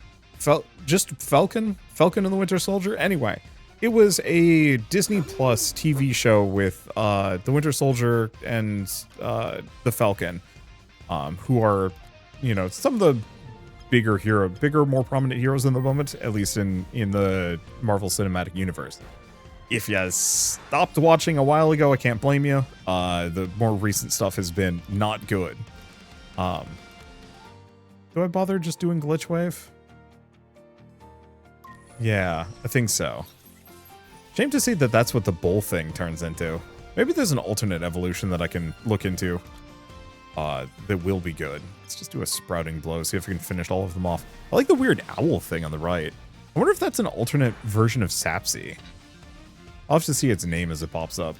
just Falcon? Falcon and the Winter Soldier? Anyway. It was a Disney Plus TV show with the Winter Soldier and the Falcon, who are, you know, some of the bigger, more prominent heroes in the moment, at least in the Marvel Cinematic Universe. If you stopped watching a while ago, I can't blame you. The more recent stuff has been not good. Do I bother just doing Glitch Wave? Yeah, I think so. Shame to see that that's what the bowl thing turns into. Maybe there's an alternate evolution that I can look into that will be good. Let's just do a sprouting blow, see if we can finish all of them off. I like the weird owl thing on the right. I wonder if that's an alternate version of Sapsy. I'll have to see its name as it pops up.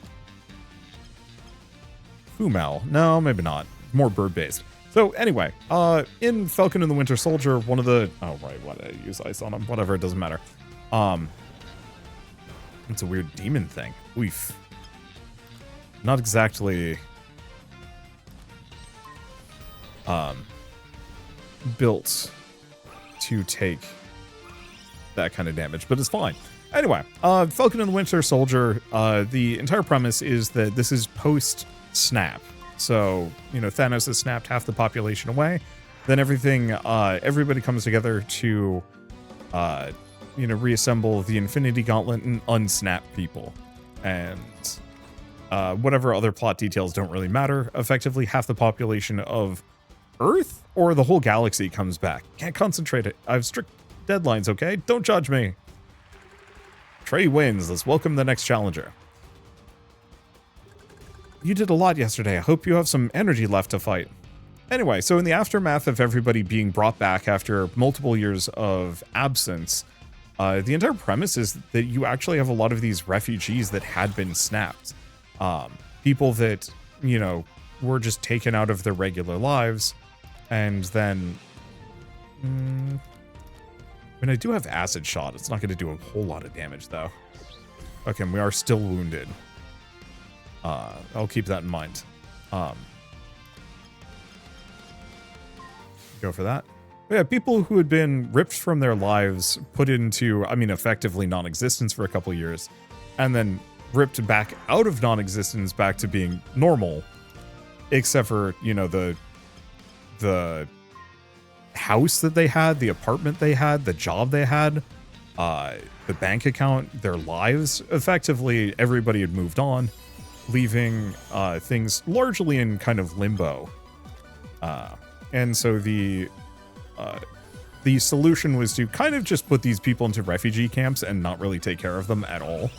Fumel. No, maybe not. More bird-based. So anyway, in Falcon and the Winter Soldier, one of the... Oh, right, why did I use ice on him? Whatever, it doesn't matter. It's a weird demon thing. Oof. Not exactly built to take that kind of damage, but it's fine. Anyway, Falcon and the Winter Soldier, the entire premise is that this is post-snap. So, you know, Thanos has snapped half the population away. Then everybody comes together to you know, reassemble the Infinity Gauntlet and unsnap people. And whatever other plot details don't really matter. Effectively, half the population of Earth or the whole galaxy comes back. Can't concentrate it. I have strict deadlines, okay? Don't judge me. Trey wins. Let's welcome the next challenger. You did a lot yesterday. I hope you have some energy left to fight. Anyway, so in the aftermath of everybody being brought back after multiple years of absence, the entire premise is that you actually have a lot of these refugees that had been snapped. People that, you know, were just taken out of their regular lives, and then... I mean, I do have Acid Shot. It's not going to do a whole lot of damage, though. Okay, we are still wounded. I'll keep that in mind. Go for that. Yeah, people who had been ripped from their lives, put into, I mean, effectively non-existence for a couple of years, and then ripped back out of non-existence back to being normal, except for, you know, the house that they had, the apartment they had, the job they had, the bank account, their lives. Effectively, everybody had moved on, leaving things largely in kind of limbo. And so the solution was to kind of just put these people into refugee camps and not really take care of them at all.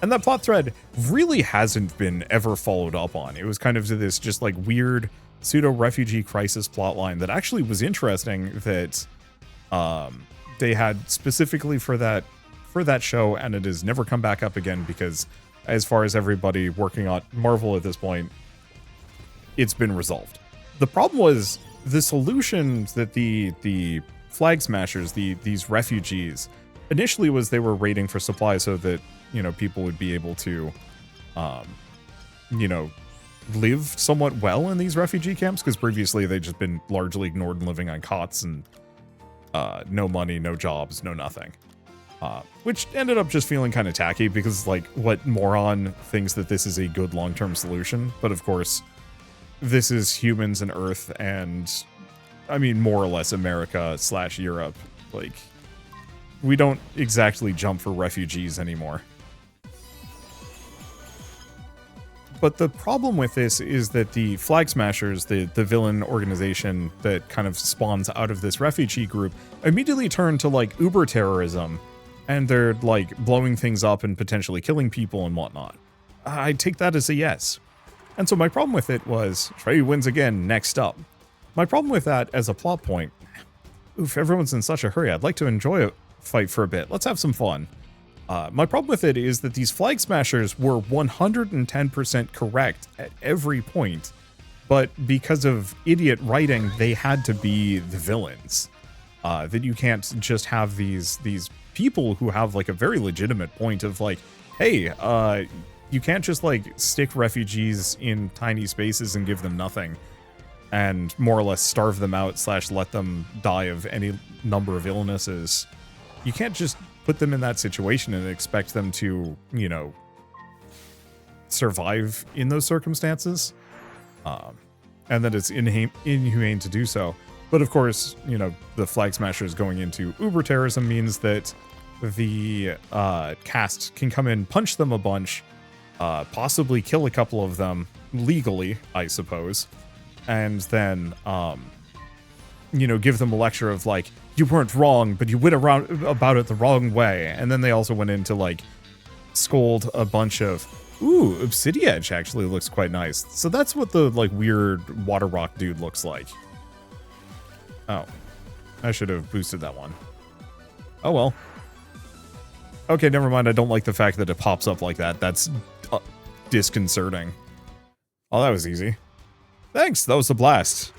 And that plot thread really hasn't been ever followed up on. It was kind of this just like weird pseudo-refugee crisis plotline that actually was interesting, that they had specifically for that show, and it has never come back up again because, as far as everybody working on Marvel at this point, it's been resolved. The problem was the solutions that the flag smashers, these refugees, initially was they were raiding for supplies so that, you know, people would be able to, you know, live somewhat well in these refugee camps, because previously they'd just been largely ignored and living on cots and no money, no jobs, no nothing. Which ended up just feeling kind of tacky, because, like, what moron thinks that this is a good long-term solution? But of course, this is humans and Earth and, I mean, more or less America / Europe. Like, we don't exactly jump for refugees anymore. But the problem with this is that the Flag Smashers, the villain organization that kind of spawns out of this refugee group, immediately turn to, like, uber terrorism, and they're, like, blowing things up and potentially killing people and whatnot. I take that as a yes. And so my problem with it was, Trey wins again, next up. My problem with that as a plot point, oof, everyone's in such a hurry, I'd like to enjoy a fight for a bit, let's have some fun. My problem with it is that these Flag Smashers were 110% correct at every point, but because of idiot writing, they had to be the villains. That you can't just have these people who have, like, a very legitimate point of, like, hey, you can't just, like, stick refugees in tiny spaces and give them nothing, and more or less starve them out / let them die of any number of illnesses. You can't just put them in that situation and expect them to, you know, survive in those circumstances. And that it's inhumane to do so. But of course, you know, the Flag Smashers going into uber terrorism means that the cast can come in, punch them a bunch, possibly kill a couple of them legally, I suppose, and then, you know, give them a lecture of, like, you weren't wrong, but you went around about it the wrong way. And then they also went into, like, scold a bunch of, ooh, Obsidian Edge actually looks quite nice. So that's what the, like, weird water rock dude looks like. Oh, I should have boosted that one. Oh, well. Okay, never mind. I don't like the fact that it pops up like that. That's disconcerting. Oh, that was easy. Thanks, that was a blast.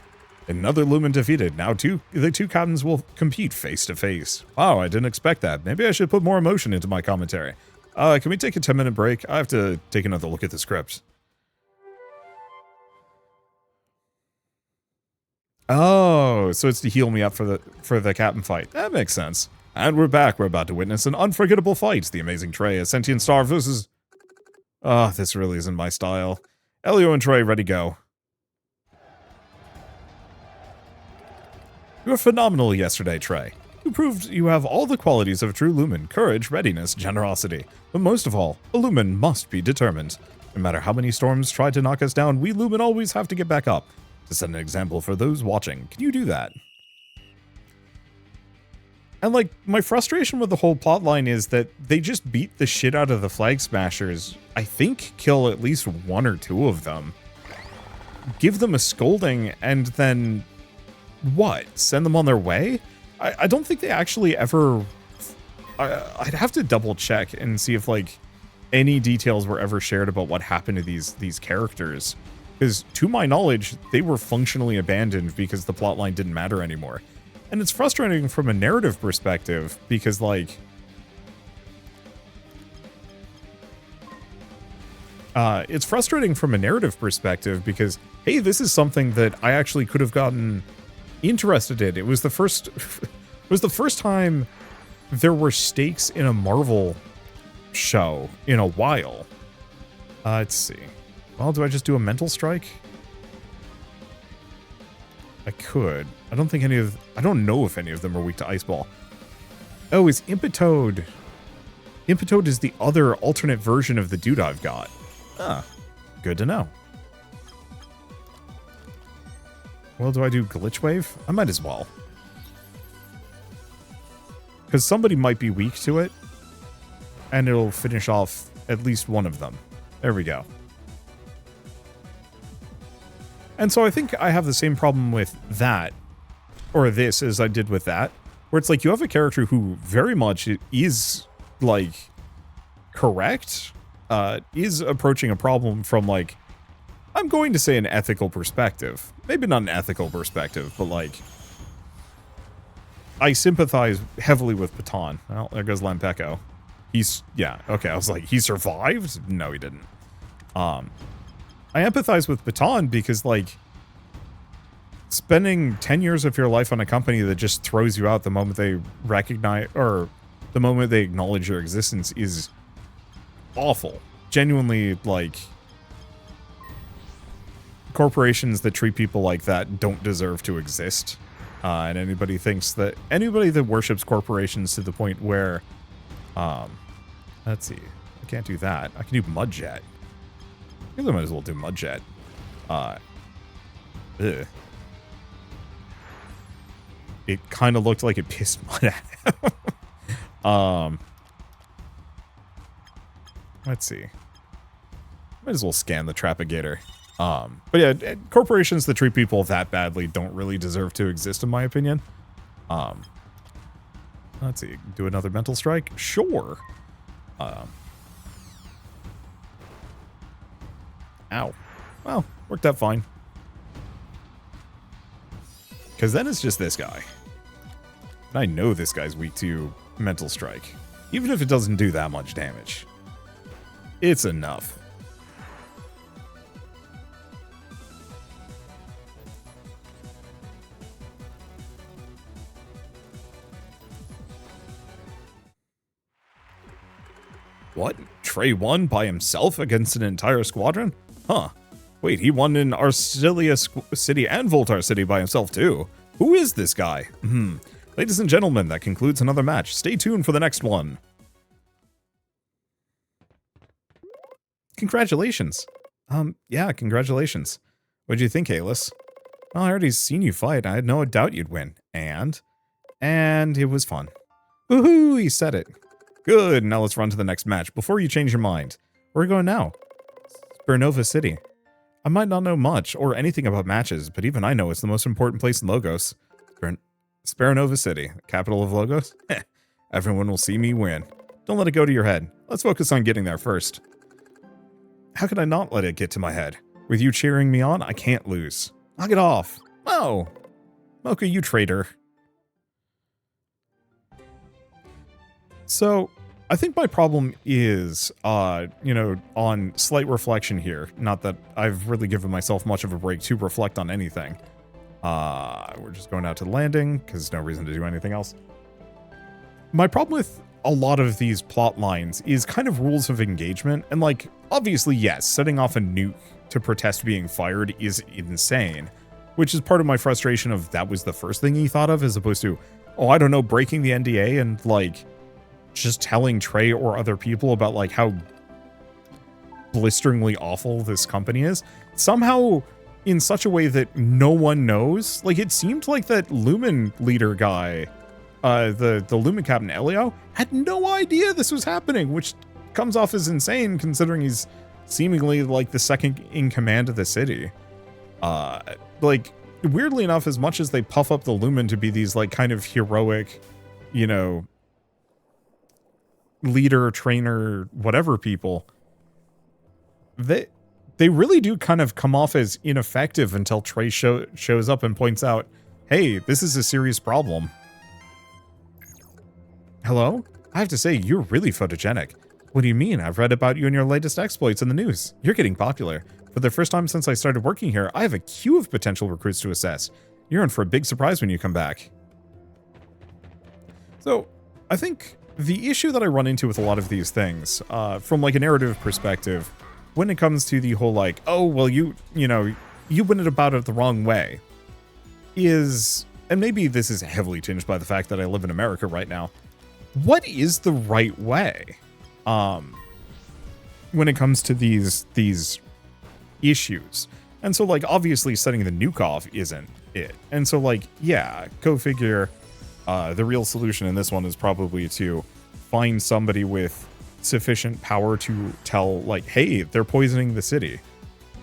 Another Lumen defeated. Now the two captains will compete face to face. Wow, I didn't expect that. Maybe I should put more emotion into my commentary. Can we take a 10-minute break? I have to take another look at the script. Oh, so it's to heal me up for the captain fight. That makes sense. And we're back. We're about to witness an unforgettable fight. The amazing Trey, a sentient star versus... Oh, this really isn't my style. Elio and Trey, ready, go. You were phenomenal yesterday, Trey. You proved you have all the qualities of a true Lumen: courage, readiness, generosity. But most of all, a Lumen must be determined. No matter how many storms try to knock us down, we Lumen always have to get back up. To set an example for those watching, can you do that? And, like, my frustration with the whole plotline is that they just beat the shit out of the Flag Smashers. I think kill at least one or two of them. Give them a scolding, and then... what? Send them on their way? I don't think they actually ever... I'd have to double check and see if, like, any details were ever shared about what happened to these characters. Because, to my knowledge, they were functionally abandoned because the plotline didn't matter anymore. And it's frustrating from a narrative perspective, because, like... it's frustrating from a narrative perspective because, hey, this is something that I actually could have gotten interested in. It was the first it was the first time there were stakes in a Marvel show in a while. Let's see. Well, do I just do a mental strike? I could. I don't know if any of them are weak to Ice Ball. Oh, is Impetoad... Impetoad is the other alternate version of the dude I've got. Ah, good to know. Well, do I do Glitch Wave? I might as well. Because somebody might be weak to it, and it'll finish off at least one of them. There we go. And so I think I have the same problem with that, or this, as I did with that, where it's like you have a character who very much is, like, correct, is approaching a problem from, like, I'm going to say an ethical perspective. Maybe not an ethical perspective, but, like, I sympathize heavily with Baton. Well, there goes Lampeco. Yeah, okay, I was like, he survived? No, he didn't. I empathize with Baton because, like, spending 10 years of your life on a company that just throws you out the moment they recognize, or the moment they acknowledge your existence is awful. Genuinely, like, corporations that treat people like that don't deserve to exist. And anybody that worships corporations to the point where, let's see, I can't do that. I can do Mudjet. I guess I might as well do Mudjet. Ugh. It kind of looked like it pissed mud at him. Let's see. Might as well scan the Trapagator. But yeah, corporations that treat people that badly don't really deserve to exist, in my opinion. Let's see. Do another mental strike? Sure. Ow. Well, worked out fine. Because then it's just this guy. And I know this guy's weak to mental strike. Even if it doesn't do that much damage. It's enough. What? Trey won by himself against an entire squadron? Huh. Wait, he won in Arcelia City and Voltar City by himself too. Who is this guy? Ladies and gentlemen, that concludes another match. Stay tuned for the next one. Congratulations. Yeah, congratulations. What'd you think, Alis? Well, I already seen you fight. I had no doubt you'd win. And it was fun. Woohoo, he said it. Good, now let's run to the next match before you change your mind. Where are we going now? Spernova City. I might not know much or anything about matches, but even I know it's the most important place in Logos. Spernova City, capital of Logos? Everyone will see me win. Don't let it go to your head. Let's focus on getting there first. How could I not let it get to my head? With you cheering me on, I can't lose. Knock it off. Oh. Mocha, you traitor. So, I think my problem is, on slight reflection here. Not that I've really given myself much of a break to reflect on anything. We're just going out to the landing, because no reason to do anything else. My problem with a lot of these plot lines is kind of rules of engagement. And, like, obviously, yes, setting off a nuke to protest being fired is insane. Which is part of my frustration of that was the first thing he thought of, as opposed to, oh, I don't know, breaking the NDA and, like, just telling Trey or other people about, like, how blisteringly awful this company is. Somehow, in such a way that no one knows. Like, it seemed like that Lumen leader guy, the Lumen Captain Elio, had no idea this was happening, which comes off as insane considering he's seemingly, like, the second in command of the city. Like, weirdly enough, as much as they puff up the Lumen to be these, like, kind of heroic, you know, leader, trainer, whatever people, they really do kind of come off as ineffective until Trey shows up and points out, hey, this is a serious problem. Hello? I have to say, you're really photogenic. What do you mean? I've read about you and your latest exploits in the news. You're getting popular. For the first time since I started working here, I have a queue of potential recruits to assess. You're in for a big surprise when you come back. So, I think the issue that I run into with a lot of these things, from like a narrative perspective, when it comes to the whole like, oh, well, you went about it the wrong way, is, and maybe this is heavily tinged by the fact that I live in America right now, what is the right way? When it comes to these issues. And so, like, obviously setting the nuke off isn't it. And so, like, yeah, go figure, the real solution in this one is probably to find somebody with sufficient power to tell, like, hey, they're poisoning the city.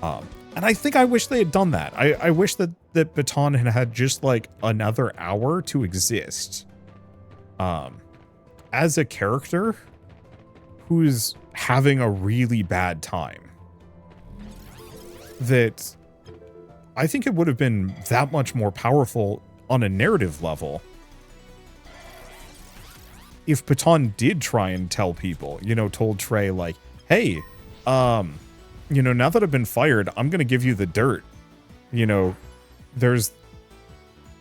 And I think I wish they had done that. I wish that Baton had just, like, another hour to exist. As a character who's having a really bad time. That I think it would have been that much more powerful on a narrative level if Baton did try and tell people, told Trey, like, hey, now that I've been fired, I'm going to give you the dirt. There's,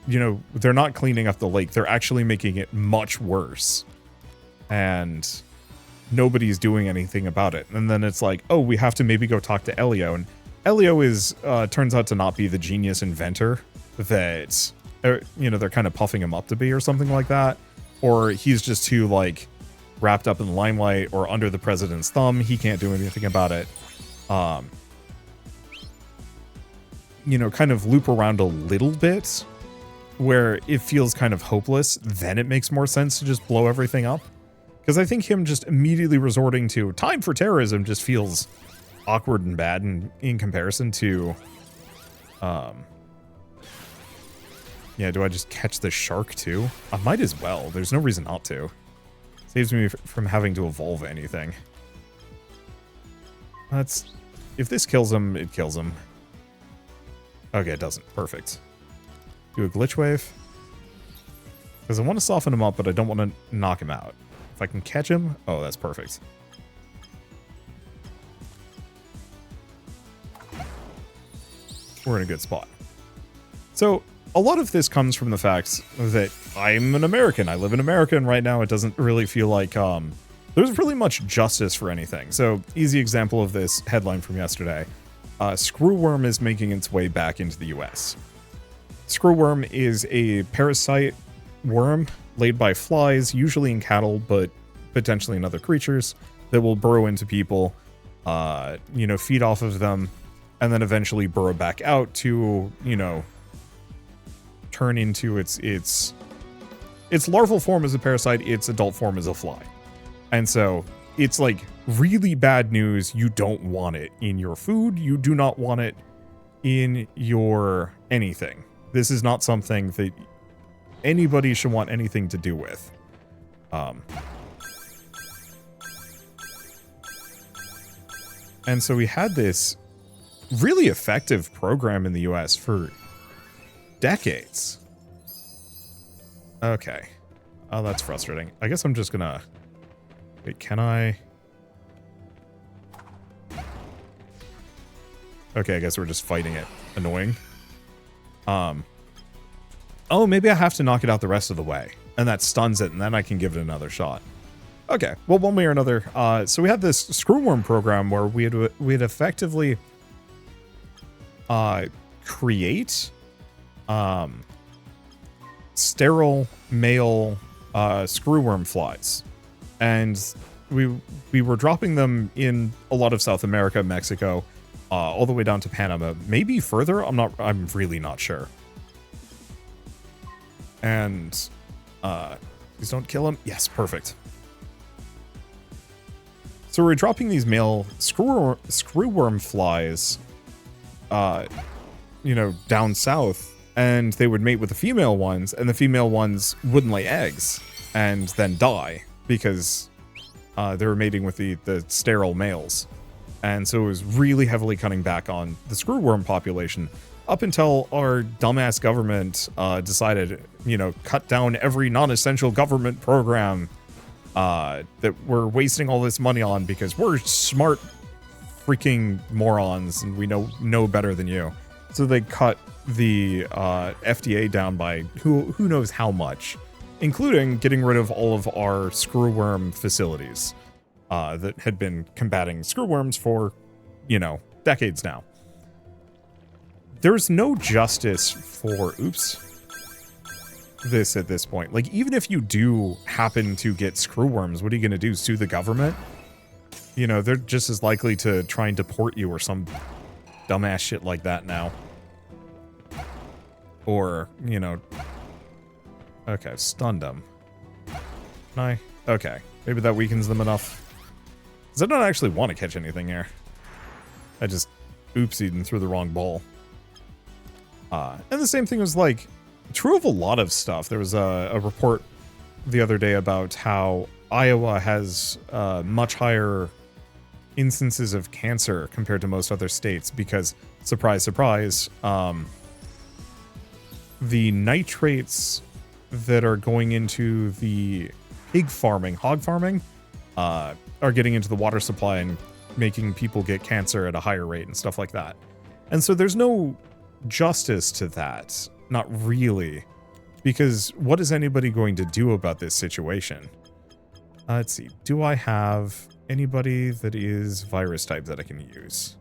they're not cleaning up the lake. They're actually making it much worse. And nobody's doing anything about it. And then it's like, oh, we have to maybe go talk to Elio. And Elio is, turns out to not be the genius inventor that, they're kind of puffing him up to be or something like that. Or he's just too, like, wrapped up in the limelight or under the president's thumb. He can't do anything about it. Kind of loop around a little bit where it feels kind of hopeless. Then it makes more sense to just blow everything up. Because I think him just immediately resorting to time for terrorism just feels awkward and bad in comparison to, yeah, do I just catch the shark too? I might as well. There's no reason not to. Saves me from having to evolve anything. If this kills him, it kills him. Okay, it doesn't. Perfect. Do a glitch wave. Because I want to soften him up, but I don't want to knock him out. If I can catch him, oh, that's perfect. We're in a good spot. So, a lot of this comes from the fact that I'm an American. I live in America, and right now it doesn't really feel like there's really much justice for anything. So, easy example of this headline from yesterday. Screwworm is making its way back into the US. Screwworm is a parasite worm laid by flies, usually in cattle, but potentially in other creatures, that will burrow into people, feed off of them, and then eventually burrow back out to, turn into its larval form as a parasite, its adult form as a fly. And so it's like really bad news. You don't want it in your food. You do not want it in your anything. This is not something that anybody should want anything to do with. And so we had this really effective program in the US for decades. Okay. Oh, that's frustrating. I guess I'm just gonna... Wait, can I... Okay, I guess we're just fighting it. Annoying. Oh, maybe I have to knock it out the rest of the way. And that stuns it, and then I can give it another shot. Okay, well, one way or another. So we had this Screwworm program where we'd effectively create sterile male screwworm flies. And we were dropping them in a lot of South America, Mexico, all the way down to Panama. Maybe further? I'm really not sure. And please don't kill him. Yes, perfect. So we're dropping these male screwworm flies, down south, and they would mate with the female ones, and the female ones wouldn't lay eggs and then die because they were mating with the sterile males. And so it was really heavily cutting back on the screwworm population up until our dumbass government decided, cut down every non-essential government program that we're wasting all this money on because we're smart freaking morons and we know better than you. So they cut the FDA down by who knows how much, including getting rid of all of our screwworm facilities that had been combating screwworms for, you know, decades now. There's no justice for, this at this point. Like, even if you do happen to get screwworms, what are you going to do? Sue the government? You know, they're just as likely to try and deport you or some dumbass shit like that now. Or, you know... Okay, I've stunned them. Okay, maybe that weakens them enough. Because I don't actually want to catch anything here. I just oopsied and threw the wrong ball. And the same thing was, like, true of a lot of stuff. There was a report the other day about how Iowa has much higher instances of cancer compared to most other states because, surprise, surprise, the nitrates that are going into the hog farming, are getting into the water supply and making people get cancer at a higher rate and stuff like that. And so there's no justice to that. Not really. Because what is anybody going to do about this situation? Let's see. Do I have anybody that is virus type that I can use?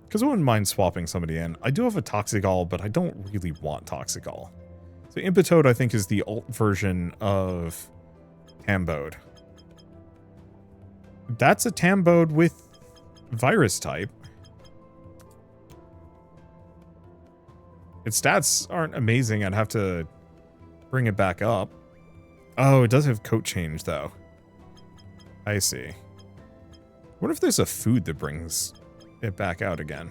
Because I wouldn't mind swapping somebody in. I do have a Toxicol, but I don't really want Toxicol. So Impitoad, I think, is the alt version of Tambode. That's a Tambode with virus type. Its stats aren't amazing. I'd have to bring it back up. Oh, it does have coat change, though. I see. What if there's a food that brings it back out again?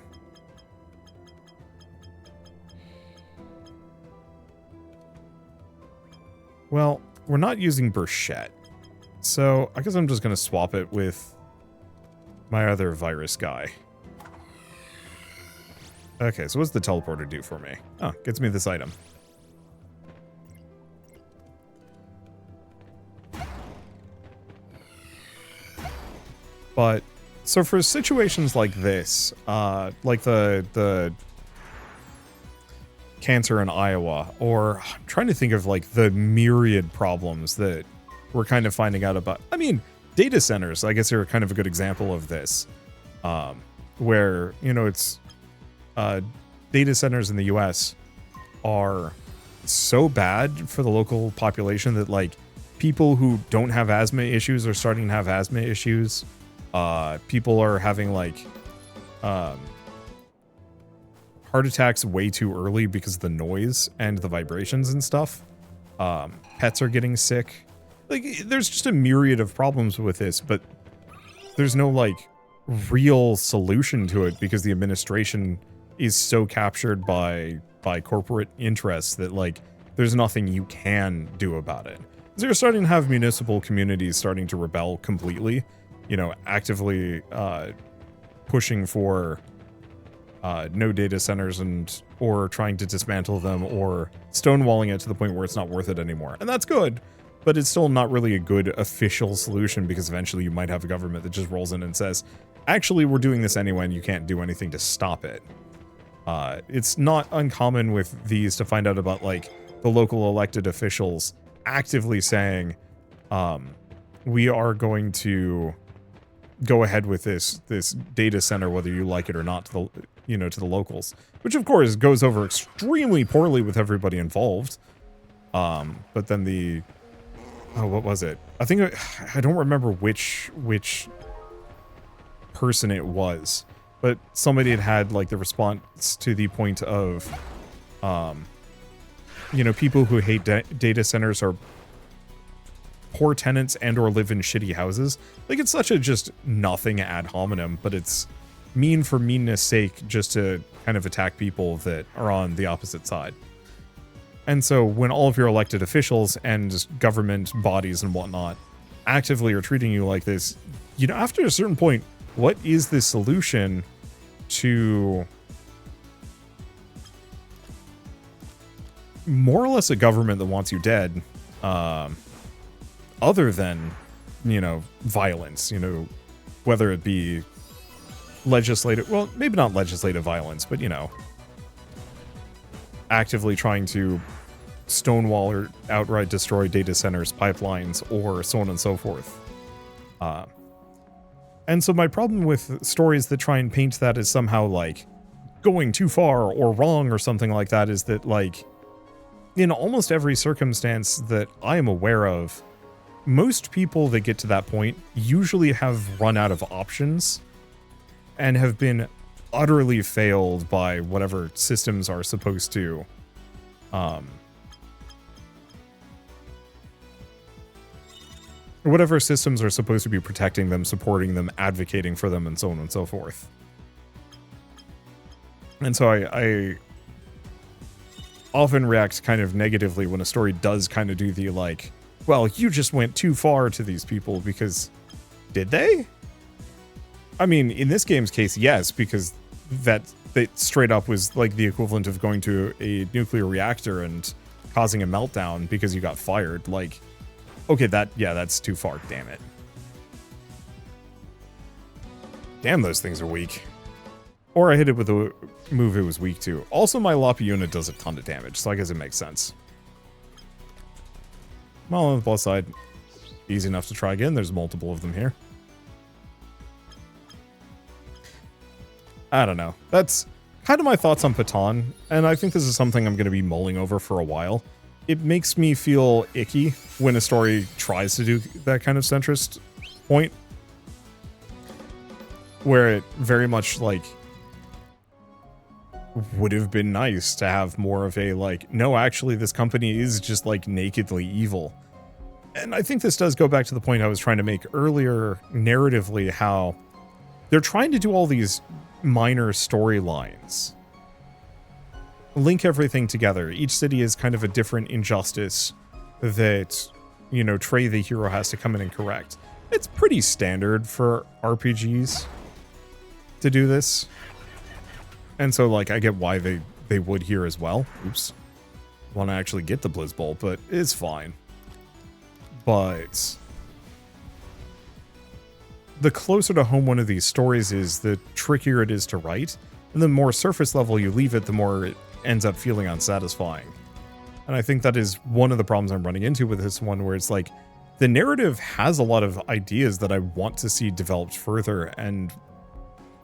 Well, we're not using Burchette. So I guess I'm just going to swap it with my other virus guy. Okay, so what's the teleporter do for me? Oh, gets me this item. But, so for situations like this, like the cancer in Iowa, or I'm trying to think of like the myriad problems that we're kind of finding out about. I mean, data centers, I guess, are kind of a good example of this, where, you know, it's data centers in the US are so bad for the local population that, like, people who don't have asthma issues are starting to have asthma issues. People are having, like, heart attacks way too early because of the noise and the vibrations and stuff. Pets are getting sick. Like, there's just a myriad of problems with this, but there's no, like, real solution to it because the administration is so captured by corporate interests that, like, there's nothing you can do about it. So you're starting to have municipal communities starting to rebel completely, you know, actively pushing for no data centers or trying to dismantle them or stonewalling it to the point where it's not worth it anymore. And that's good, but it's still not really a good official solution because eventually you might have a government that just rolls in and says, actually, we're doing this anyway and you can't do anything to stop it. It's not uncommon with these to find out about, like, the local elected officials actively saying, we are going to go ahead with this data center, whether you like it or not, to the, you know, to the locals, which of course goes over extremely poorly with everybody involved. But then what was it? I think I don't remember which person it was. But somebody had like the response to the point of, you know, people who hate data centers are poor tenants and or live in shitty houses. Like, it's such a just nothing ad hominem, but it's mean for meanness sake just to kind of attack people that are on the opposite side. And so when all of your elected officials and government bodies and whatnot actively are treating you like this, you know, after a certain point, what is the solution to more or less a government that wants you dead, other than, you know, violence, you know, whether it be legislative, well, maybe not legislative violence, but, you know, actively trying to stonewall or outright destroy data centers, pipelines, or so on and so forth. And so my problem with stories that try and paint that as somehow, like, going too far or wrong or something like that is that, like, in almost every circumstance that I am aware of, most people that get to that point usually have run out of options and have been utterly failed by whatever systems are supposed to whatever systems are supposed to be protecting them, supporting them, advocating for them, and so on and so forth. And so I often react kind of negatively when a story does kind of do the, like, well, you just went too far to these people, because did they? I mean, in this game's case, yes, because that straight up was like the equivalent of going to a nuclear reactor and causing a meltdown because you got fired. Like, okay, that's too far, damn it. Damn, those things are weak. Or I hit it with a move it was weak to. Also, my Loppy unit does a ton of damage, so I guess it makes sense. Well, on the plus side, easy enough to try again. There's multiple of them here. I don't know. That's kind of my thoughts on Patan, and I think this is something I'm going to be mulling over for a while. It makes me feel icky when a story tries to do that kind of centrist point, where it very much, like, would have been nice to have more of a, like, no, actually, this company is just, like, nakedly evil. And I think this does go back to the point I was trying to make earlier narratively, how they're trying to do all these minor storylines, link everything together. Each city is kind of a different injustice that, you know, Trey the hero has to come in and correct. It's pretty standard for RPGs to do this. And so, like, I get why they would here as well. Oops. Want to actually get the Blizz Bolt, but it's fine. But the closer to home one of these stories is, the trickier it is to write. And the more surface level you leave it, the more it ends up feeling unsatisfying. And I think that is one of the problems I'm running into with this one, where it's like, the narrative has a lot of ideas that I want to see developed further, and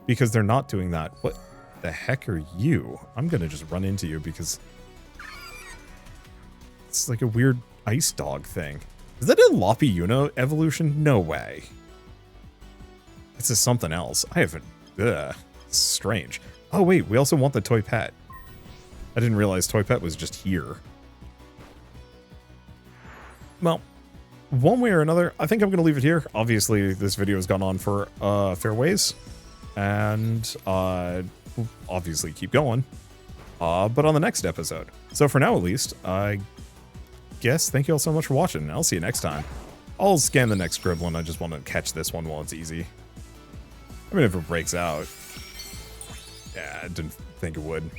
because they're not doing that, what the heck are you? I'm gonna just run into you because it's like a weird ice dog thing. Is that a Loppy Uno evolution? No way. This is something else. I haven't... Ugh. It's strange. Oh wait, we also want the toy pet. I didn't realize toy pet was just here. Well, one way or another, I think I'm going to leave it here. Obviously, this video has gone on for fair ways. And we'll obviously keep going. But on the next episode. So for now, at least, I guess thank you all so much for watching. I'll see you next time. I'll scan the next Gremlin. I just want to catch this one while it's easy. I mean, if it breaks out. Yeah, I didn't think it would.